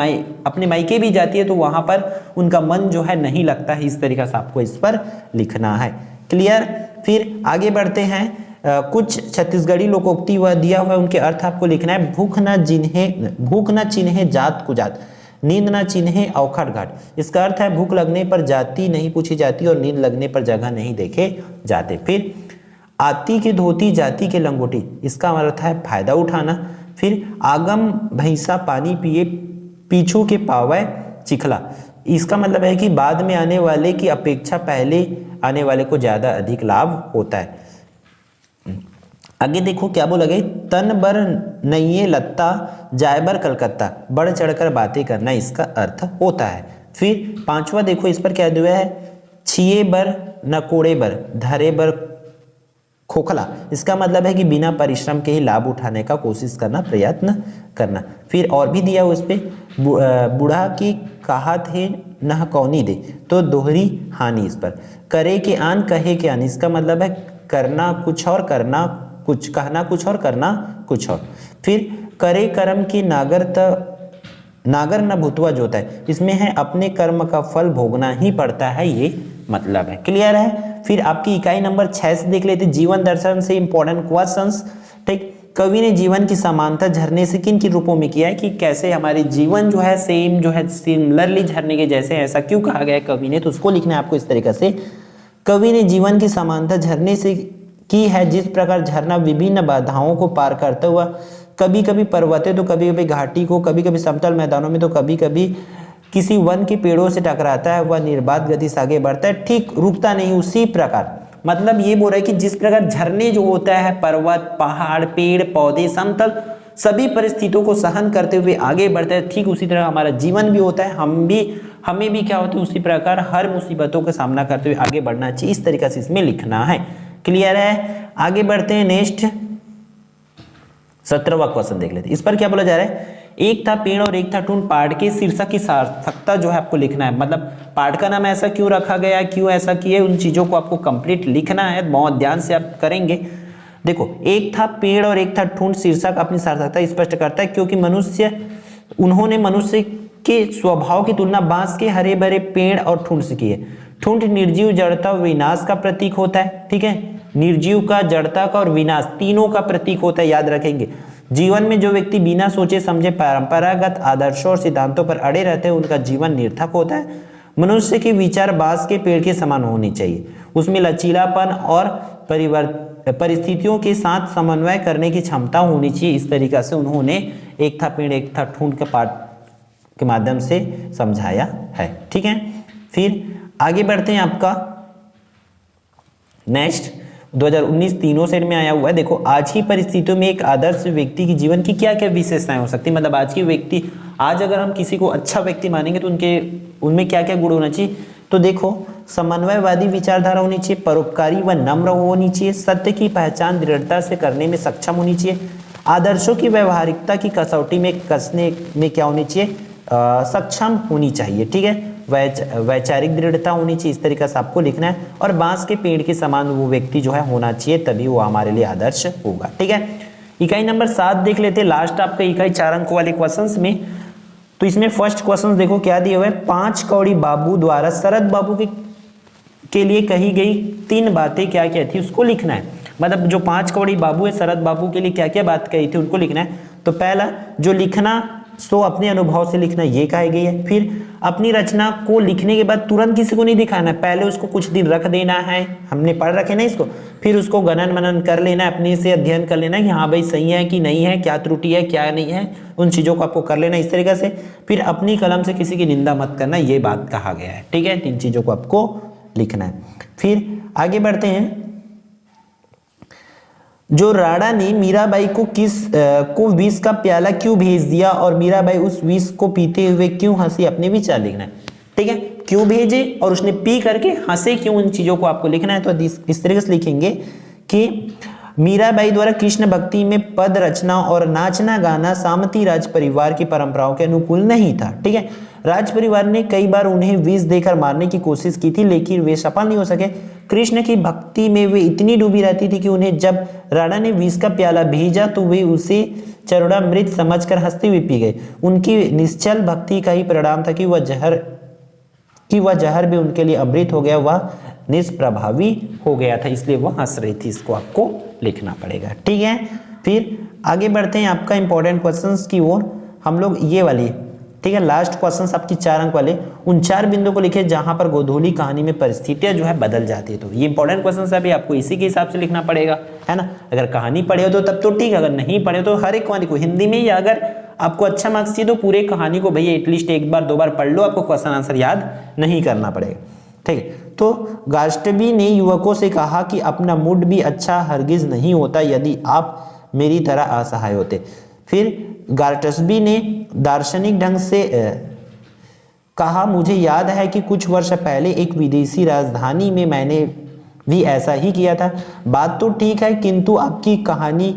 अपने मायके भी जाती है तो वहां पर उनका मन जो है नहीं लगता है। इस तरीके से आपको इस पर लिखना है। क्लियर? फिर आगे बढ़ते हैं। कुछ छत्तीसगढ़ी लोकोक्ति वह दिया हुआ है, उनके अर्थ आपको लिखना है। भूख न चिन्हे जात को जात, नींद न चिन्हे औखट घाट। इसका अर्थ है भूख लगने पर जाति नहीं पूछी जाती और नींद लगने पर जगह नहीं देखे जाते। फिर आती के धोती जाति के लंगोटी, इसका अर्थ है फायदा उठाना। फिर आगम भैंसा पानी पिए पीछू के पावे चिखला, इसका मतलब है कि बाद में आने वाले की अपेक्षा पहले आने वाले को ज्यादा अधिक लाभ होता है। आगे देखो क्या बोला गया, तन बर नइये लत्ता जाय बर कलकत्ता, बढ़ चढ़कर बातें करना इसका अर्थ होता है। फिर 5वां देखो, इस पर क्या दिया है, छिए बर नकोड़े बर धरे बर खोखला, इसका मतलब है कि बिना परिश्रम के ही लाभ उठाने का कोशिश करना, प्रयत्न करना। फिर और भी दिया उस पे, बूढ़ा की कहा थे न कौनी दे, तो दोहरी हानि। इस पर करे के आन कहे के आन, इसका मतलब है करना कुछ और करना कुछ, कहना कुछ और करना कुछ और। फिर करे कर्म की नागर न भूतवा जोता है, इसमें है अपने कर्म का फल भोगना ही पड़ता है, ये मतलब है। क्लियर है? फिर आपकी इकाई नंबर 6 से देख लेते, जीवन दर्शन से इंपॉर्टेंट क्वेश्चंस। ठीक, कवि ने जीवन की समानता झरने से किन किन रूपों में किया है, कि कैसे हमारे जीवन जो है सेम जो है सिमिलरली झरने के जैसे, ऐसा क्यों कहा गया है कवि ने, तो उसको लिखना है आपको इस तरीके से। कवि ने जीवन की समानता झरने से की है, जिस प्रकार झरना विभिन्न बाधाओं को पार करता हुआ कभी कभी पर्वतें तो कभी कभी घाटी को, कभी कभी समतल मैदानों में तो कभी कभी किसी वन के पेड़ों से टकराता है, वह निर्बाध गति से आगे बढ़ता है, ठीक रुकता नहीं, उसी प्रकार मतलब ये बोल रहा है कि जिस प्रकार झरने जो होता है, पर्वत, पहाड़, पेड़ पौधे, समतल सभी परिस्थितियों को सहन करते हुए आगे बढ़ता है, ठीक उसी तरह हमारा जीवन भी होता है। हमें भी क्या होता है, उसी प्रकार हर मुसीबतों का सामना करते हुए आगे बढ़ना चाहिए। इस तरीके से इसमें लिखना है। क्लियर है? आगे बढ़ते हैं। नेक्स्ट 17वां क्वेश्चन देख लेते हैं। इस पर क्या बोला जा रहा है, एक था पेड़ और एक था टून, पाठ के शीर्षक की सार्थकता जो है आपको लिखना है। मतलब पाठ का नाम ऐसा क्यों रखा गया, क्यों ऐसा किए, उन चीजों को आपको कंप्लीट लिखना है। बहुत ध्यान से आप करेंगे। देखो, एक था पेड़ और एक था ठूंठ शीर्षक अपनी सार्थकता स्पष्ट करता है, क्योंकि उन्होंने मनुष्य के स्वभाव की तुलना बांस के हरे भरे पेड़ और ठूंठ से की है। ठूंठ निर्जीव, जड़ता और विनाश का प्रतीक होता है। ठीक है, निर्जीव का, जड़ता का और विनाश तीनों का प्रतीक होता है, याद रखेंगे। जीवन में जो व्यक्ति बिना सोचे समझे परंपरागत आदर्शों और सिद्धांतों पर अड़े रहते हैं, उनका जीवन निरर्थक होता है। मनुष्य के विचार बांस के पेड़ के समान होनी चाहिए। उसमें लचीलापन और परिस्थितियों के साथ समन्वय करने की क्षमता होनी चाहिए। इस तरीके से उन्होंने एक था पेड़ एक था ठूंठ के पाठ के माध्यम से समझाया है। ठीक है, फिर आगे बढ़ते हैं। आपका नेक्स्ट 2019 तीनों सेट में आया हुआ है। देखो, आज की परिस्थितियों में एक आदर्श व्यक्ति की जीवन की क्या क्या विशेषताएं हो सकती है। मतलब आज अगर हम किसी को अच्छा व्यक्ति मानेंगे तो उनमें क्या क्या गुण होना चाहिए। तो देखो, समन्वयवादी विचारधारा होनी चाहिए, परोपकारी व नम्र होनी चाहिए, सत्य की पहचान दृढ़ता से करने में सक्षम होनी चाहिए, आदर्शों की व्यवहारिकता की कसौटी में कसने में क्या होनी चाहिए, सक्षम होनी चाहिए। ठीक है, वैचारिक दृढ़ता होनी चाहिए। इस तरीके से आपको लिखना है। और बांस के पेड़ के समान वो व्यक्ति जो है होना चाहिए, तभी वो हमारे लिए आदर्श होगा। ठीक है, इकाई नंबर 7 देख लेते हैं। लास्ट आपका इकाई 4 अंक वाले क्वेश्चंस में। तो इसमें फर्स्ट क्वेश्चन देखो क्या दिया हुआ है, 5 कौड़ी बाबू द्वारा शरद बाबू के लिए कही गई 3 बातें क्या क्या थी, उसको लिखना है। मतलब जो 5 कौड़ी बाबू है, शरद बाबू के लिए क्या क्या बात कही थी, उनको लिखना है। तो पहला जो लिखना सो अपने अनुभव से लिखना, ये कही गई है। फिर अपनी रचना को लिखने के बाद तुरंत किसी को नहीं दिखाना, पहले उसको कुछ दिन रख देना है, हमने पढ़ रखे ना इसको, फिर उसको गणन मनन कर लेना है, अपने से अध्ययन कर लेना है कि हाँ भाई सही है कि नहीं है, क्या त्रुटि है क्या नहीं है, उन चीज़ों को आपको कर लेना इस तरीके से। फिर अपनी कलम से किसी की निंदा मत करना, ये बात कहा गया है। ठीक है, 3 चीज़ों को आपको लिखना है। फिर आगे बढ़ते हैं। जो राणा ने मीराबाई को विष का प्याला क्यों भेज दिया और मीराबाई उस विष को पीते हुए क्यों हंसी, अपने विचार लिखना है। ठीक है, क्यों भेजे और उसने पी करके हंसे क्यों, उन चीजों को आपको लिखना है। तो इस तरीके से लिखेंगे कि मीराबाई द्वारा कृष्ण भक्ति में पद रचना और नाचना गाना सामंती राज परिवार की परंपराओं के अनुकूल नहीं था। ठीक है, राज परिवार ने कई बार उन्हें विष देकर मारने की कोशिश की थी, लेकिन वे सफल नहीं हो सके। कृष्ण की भक्ति में वे इतनी डूबी रहती थी कि उन्हें जब राणा ने विष का प्याला भेजा तो वे उसे चरणामृत समझकर हंसते हुए पी गए। उनकी निश्चल भक्ति का ही परिणाम था कि वह जहर भी उनके लिए अमृत हो गया, वह निष्प्रभावी हो गया था, इसलिए वह हंस रही थी। इसको आपको लिखना पड़ेगा। ठीक है, फिर आगे बढ़ते हैं आपका इंपॉर्टेंट क्वेश्चंस की ओर। हम लोग ये वाली, ठीक है, लास्ट क्वेश्चंस आपकी 4 अंक वाले, उन 4 बिंदु को लिखे जहां पर गोधूली कहानी में परिस्थितियां जो है बदल जाती है। तो ये इंपॉर्टेंट क्वेश्चंस है, अभी आपको इसी के हिसाब से लिखना पड़ेगा, है ना। अगर कहानी पढ़े हो तो तब तो ठीक है, अगर नहीं पढ़े तो हर एक कहानी को हिंदी में ही, अगर आपको अच्छा मार्क्स चाहिए तो पूरे कहानी को भैया एटलीस्ट 1 बार 2 बार पढ़ लो, आपको क्वेश्चन आंसर याद नहीं करना पड़ेगा। ठीक है, तो गार्स्टबी ने युवकों से कहा कि अपना मूड भी अच्छा हरगिज नहीं होता यदि आप मेरी तरह असहाय होते। फिर गार्टस्बी ने दार्शनिक ढंग से कहा, मुझे याद है कि कुछ वर्ष पहले एक विदेशी राजधानी में मैंने भी ऐसा ही किया था। बात तो ठीक है, किंतु आपकी कहानी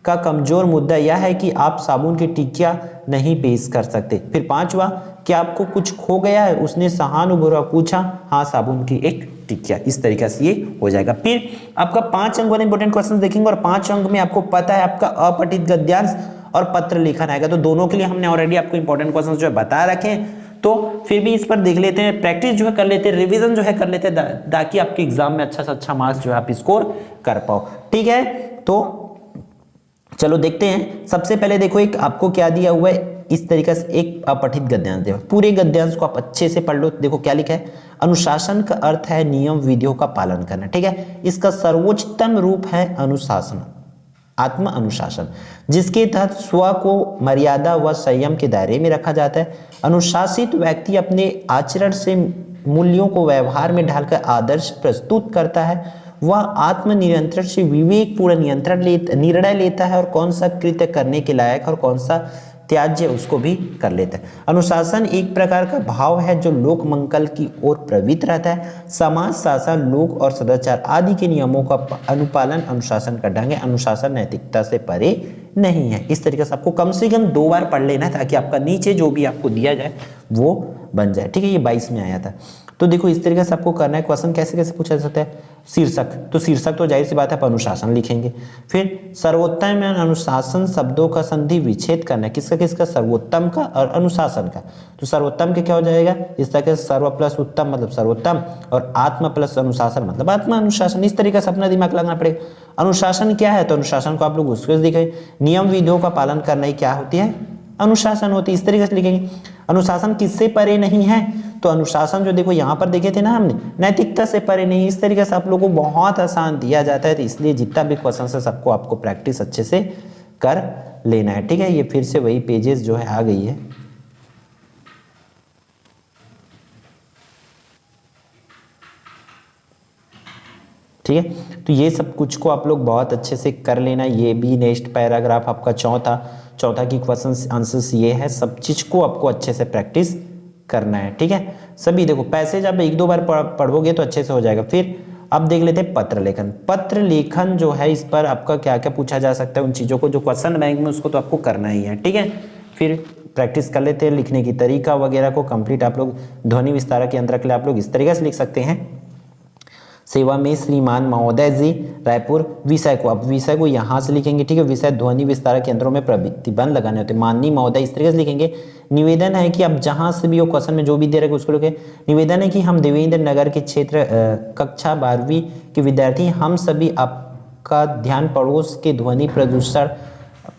का कमजोर मुद्दा यह है कि आप साबुन की टिकिया नहीं पेश कर सकते। फिर 5वां, क्या आपको कुछ खो गया है, उसने सहानुभूतिपूर्वक पूछा। हाँ, साबुन की एक टिकिया। इस तरीके से ये हो जाएगा। फिर आपका 5 अंक वाले इंपॉर्टेंट क्वेश्चन देखेंगे और 5 अंक में आपको पता है आपका अपठित गद्यांश और पत्र लेखन आएगा। तो दोनों के लिए हमने ऑलरेडी आपको इंपॉर्टेंट क्वेश्चन जो है बता रखे हैं, तो फिर भी इस पर देख लेते हैं, प्रैक्टिस जो है कर लेते हैं, रिवीजन जो है कर लेते हैं, ताकि आपके एग्जाम में अच्छा से अच्छा मार्क्स जो है आप स्कोर कर पाओ। ठीक है, तो चलो देखते हैं। सबसे पहले देखो, एक आपको क्या दिया हुआ है, इस तरीके से एक अपठित गद्यांश दिया। पूरे गद्यांश को आप अच्छे से पढ़ लो। देखो क्या लिखा है, अनुशासन का अर्थ है नियम विधियों का पालन करना। ठीक है, इसका सर्वोच्चतम रूप है अनुशासन, आत्म अनुशासन, जिसके तहत स्व को मर्यादा व संयम के दायरे में रखा जाता है। अनुशासित व्यक्ति अपने आचरण से मूल्यों को व्यवहार में ढालकर आदर्श प्रस्तुत करता है। वह आत्मनियंत्रण से विवेकपूर्ण निर्णय लेता है और कौन सा कृत्य करने के लायक और कौन सा त्याज्य उसको भी कर लेता है। अनुशासन एक प्रकार का भाव है जो लोक मंगल की ओर प्रवृत्त रहता है। समाज शासन लोक और सदाचार आदि के नियमों का अनुपालन अनुशासन का ढंग है। अनुशासन नैतिकता से परे नहीं है। इस तरीके से आपको कम से कम 2 बार पढ़ लेना है ताकि आपका नीचे जो भी आपको दिया जाए वो बन जाए। ठीक है, ये 22 में आया था। तो देखो इस तरीके से आपको करना है। क्वेश्चन कैसे कैसे पूछा जा सकता है। शीर्षक, तो शीर्षक तो जाहिर सी बात है आप अनुशासन लिखेंगे। फिर सर्वोत्तम में अनुशासन शब्दों का संधि विच्छेद करना है। किसका किसका, सर्वोत्तम का और अनुशासन का। तो सर्वोत्तम के क्या हो जाएगा, इस तरह से सर्व प्लस उत्तम मतलब सर्वोत्तम और आत्मा प्लस अनुशासन मतलब आत्मा अनुशासन। इस तरीके से अपना दिमाग लगाना पड़ेगा। अनुशासन क्या है, तो अनुशासन को आप लोग उसको देखें, नियम विधियों का पालन करना ही क्या होती है, अनुशासन होती है। इस तरीके से लिखेंगे। अनुशासन किससे परे नहीं है, तो अनुशासन जो देखो यहाँ पर देखे थे ना हमने, नैतिकता से परे नहीं। इस तरीके से आप लोगों को बहुत आसान दिया जाता है, तो इसलिए जितना भी क्वेश्चन है सबको आपको प्रैक्टिस अच्छे से कर लेना है। ठीक है, ये फिर से वही पेजेस जो है आ गई है। ठीक है, तो ये सब कुछ को आप लोग बहुत अच्छे से कर लेना। ये भी नेक्स्ट पैराग्राफ आपका चौथा की क्वेश्चन आंसर्स ये है। सब चीज को आपको अच्छे से प्रैक्टिस करना है। ठीक है, सभी देखो पैसेज आप 1-2 बार पढ़ोगे तो अच्छे से हो जाएगा। फिर अब देख लेते हैं पत्र लेखन। पत्र लेखन जो है इस पर आपका क्या क्या पूछा जा सकता है, उन चीजों को जो क्वेश्चन बैंक में उसको तो आपको करना ही है। ठीक है, फिर प्रैक्टिस कर लेते हैं। लिखने की तरीका वगैरह को कंप्लीट आप लोग ध्वनि विस्तारक यंत्र के लिए आप लोग इस तरीके से लिख सकते हैं। सेवा में श्रीमान महोदय जी, रायपुर। विषय को, अब विषय को यहाँ से लिखेंगे। ठीक है, विषय ध्वनि विस्तारक यंत्रों में प्रतिबंध लगाने होते हैं। माननीय महोदय इस तरीके से लिखेंगे। निवेदन है कि अब जहाँ से भी वो क्वेश्चन में जो भी दे रहे उसको लिखे। निवेदन है कि हम देवेंद्र नगर के क्षेत्र कक्षा 12वीं के विद्यार्थी हम सभी आपका ध्यान पड़ोस के ध्वनि प्रदूषण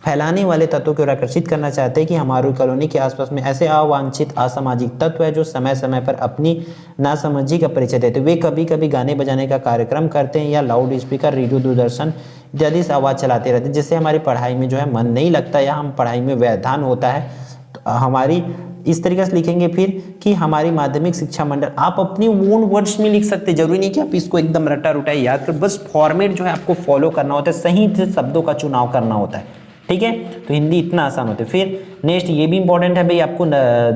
फैलाने वाले तत्वों को आकर्षित करना चाहते हैं कि हमारी कॉलोनी के आसपास में ऐसे अवांछित असामाजिक तत्व है जो समय समय पर अपनी नासमझी का परिचय देते हैं। वे कभी कभी गाने बजाने का कार्यक्रम करते हैं या लाउड स्पीकर, रेडियो, दूरदर्शन इत्यादि से आवाज़ चलाते रहते हैं, जिससे हमारी पढ़ाई में जो है मन नहीं लगता या हम पढ़ाई में व्यवधान होता है। तो हमारी इस तरीके से लिखेंगे फिर कि हमारी माध्यमिक शिक्षा मंडल, आप अपनी ओन वर्ड्स में लिख सकते हैं। जरूरी नहीं कि आप इसको एकदम रटा रुटाई याद कर, बस फॉर्मेट जो है आपको फॉलो करना होता है, सही से शब्दों का चुनाव करना होता है। ठीक है, तो हिंदी इतना आसान होता है। फिर नेक्स्ट ये भी इंपॉर्टेंट है भाई, आपको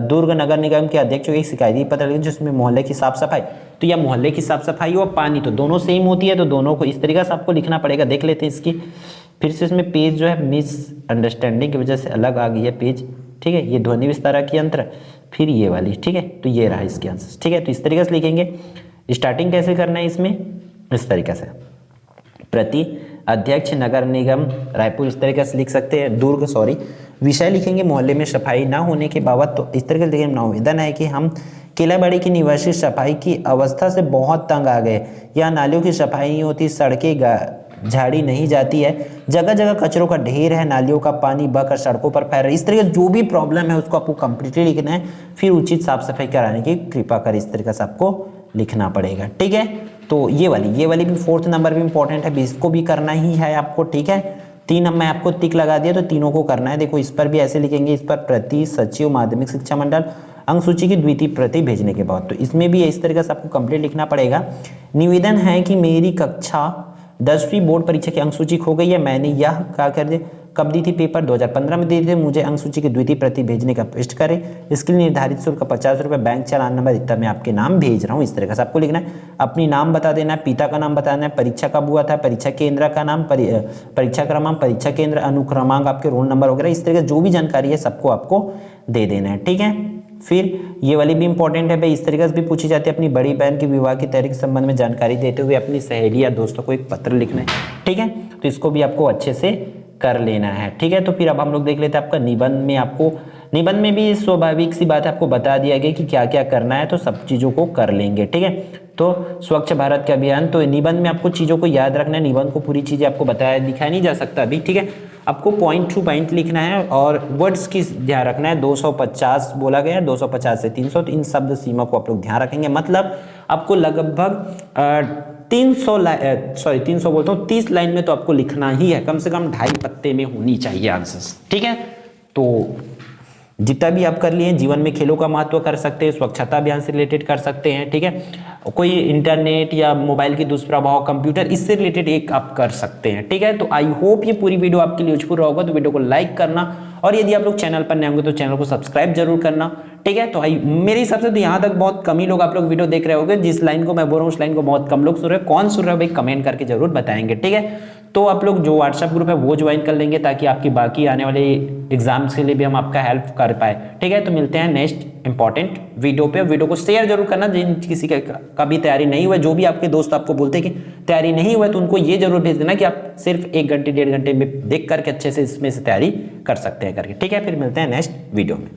दुर्ग नगर निगम के अध्यक्ष को एक शिकायती पत्र लिखें जिसमें मोहल्ले की साफ सफाई, तो या मोहल्ले की साफ सफाई और पानी तो दोनों सेम होती है, तो दोनों को इस तरीके से आपको लिखना पड़ेगा। देख लेते हैं इसकी। फिर से इसमें पेज जो है मिसअंडरस्टैंडिंग की वजह से अलग आ गई है पेज। ठीक है, ये ध्वनि विस्तारक यंत्र, फिर ये वाली। ठीक है, तो ये रहा इसके आंसर। ठीक है, तो इस तरीके से लिखेंगे। स्टार्टिंग कैसे करना है इसमें, इस तरीके से प्रति अध्यक्ष नगर निगम रायपुर, इस तरीके से लिख सकते हैं। दुर्ग विषय लिखेंगे मोहल्ले में सफाई ना होने के बाबत, तो इस तरीके से लिखेंगे। निवेदन है कि हम केलाबाड़ी की निवासी सफाई की अवस्था से बहुत तंग आ गए। यहाँ नालियों की सफाई नहीं होती, सड़कें झाड़ी नहीं जाती है, जगह जगह कचरों का ढेर है, नालियों का पानी बहकर सड़कों पर फैल रहा है। इस तरीके से जो भी प्रॉब्लम है उसको आपको कंप्लीटली लिखना है। फिर उचित साफ सफाई कराने की कृपा कर, इस तरीके से आपको लिखना पड़ेगा। ठीक है, तो ये वाली भी 4th नंबर भी इंपॉर्टेंट है, इसको भी करना ही है आपको। ठीक है, 3 मैं आपको टिक लगा दिया, तो तीनों को करना है। देखो इस पर भी ऐसे लिखेंगे। इस पर प्रति सचिव माध्यमिक शिक्षा मंडल अंक सूची की द्वितीय प्रति भेजने के बाद, तो इसमें भी इस तरीके से आपको कंप्लीट लिखना पड़ेगा। निवेदन है कि मेरी कक्षा 10वीं बोर्ड परीक्षा की अंक सूची खो गई है। मैंने यह क्या कर दिया, कब दी थी, पेपर 2015 में दी थी। मुझे अंक सूची की द्वितीय प्रति भेजने का पेस्ट करें। इसके लिए निर्धारित शुल्क 50 रुपये, बैंक चालान नंबर इतना मैं आपके नाम भेज रहा हूँ। इस तरीके से आपको लिखना है। अपनी नाम बता देना है, पिता का नाम बताना है, परीक्षा कब हुआ था, परीक्षा केंद्र का नाम, परीक्षा क्रमांक, परीक्षा केंद्र, अनुक्रमांक, आपके रोल नंबर वगैरह, इस तरीके से जो भी जानकारी है सबको आपको दे देना है। ठीक है, फिर ये वाली भी इंपॉर्टेंट है भाई, इस तरीके से भी पूछी जाती है। अपनी बड़ी बहन की विवाह की तारीख के संबंध में जानकारी देते हुए अपनी सहेली या दोस्तों को एक पत्र लिखना है। ठीक है, तो इसको भी आपको अच्छे से कर लेना है। ठीक है, तो फिर अब हम लोग देख लेते हैं आपका निबंध में। आपको निबंध में भी स्वाभाविक सी बात है, आपको बता दिया गया कि क्या क्या करना है, तो सब चीज़ों को कर लेंगे। ठीक है, तो स्वच्छ भारत का अभियान, तो निबंध में आपको चीज़ों को याद रखना है। निबंध को पूरी चीज़ें आपको बताया दिखाया नहीं जा सकता अभी। ठीक है, आपको पॉइंट टू पॉइंट लिखना है और वर्ड्स की ध्यान रखना है। 250 बोला गया है, 250 से 300, तो इन शब्द सीमा को आप लोग ध्यान रखेंगे। मतलब आपको लगभग 300 बोलता हूँ 30 लाइन में तो आपको लिखना ही है, कम से कम 2.5 पत्ते में होनी चाहिए आंसर्स। ठीक है, तो जितना भी आप कर लिए जीवन में खेलों का महत्व कर सकते हैं, स्वच्छता अभियान से रिलेटेड कर सकते हैं, ठीक है, कोई इंटरनेट या मोबाइल की दुष्प्रभाव, कंप्यूटर, इससे रिलेटेड एक आप कर सकते हैं, ठीक है। तो आई होप ये पूरी वीडियो आपके लिए यूजफुल होगा, तो वीडियो को लाइक करना और यदि आप लोग चैनल पर नए होंगे तो चैनल को सब्सक्राइब जरूर करना, ठीक है। तो मेरे हिसाब से तो यहाँ तक बहुत कम ही लोग आप लोग वीडियो देख रहे होंगे, जिस लाइन को मैं बोल रहा हूँ उस लाइन को बहुत कम लोग सुन रहे हैं, कौन सुन रहे हो भाई कमेंट करके जरूर बताएंगे, ठीक है। तो आप लोग जो व्हाट्सएप ग्रुप है वो ज्वाइन कर लेंगे ताकि आपकी बाकी आने वाले एग्जाम्स के लिए भी हम आपका हेल्प कर पाए, ठीक है। तो मिलते हैं नेक्स्ट इंपॉर्टेंट वीडियो पे। वीडियो को शेयर जरूर करना जिन किसी का भी तैयारी नहीं हुआ, जो भी आपके दोस्त आपको बोलते हैं कि तैयारी नहीं हुआ, तो उनको ये जरूर भेज देना कि आप सिर्फ 1 घंटे 1.5 घंटे में देख करके अच्छे से इसमें से तैयारी कर सकते हैं करके, ठीक है। फिर मिलते हैं नेक्स्ट वीडियो में।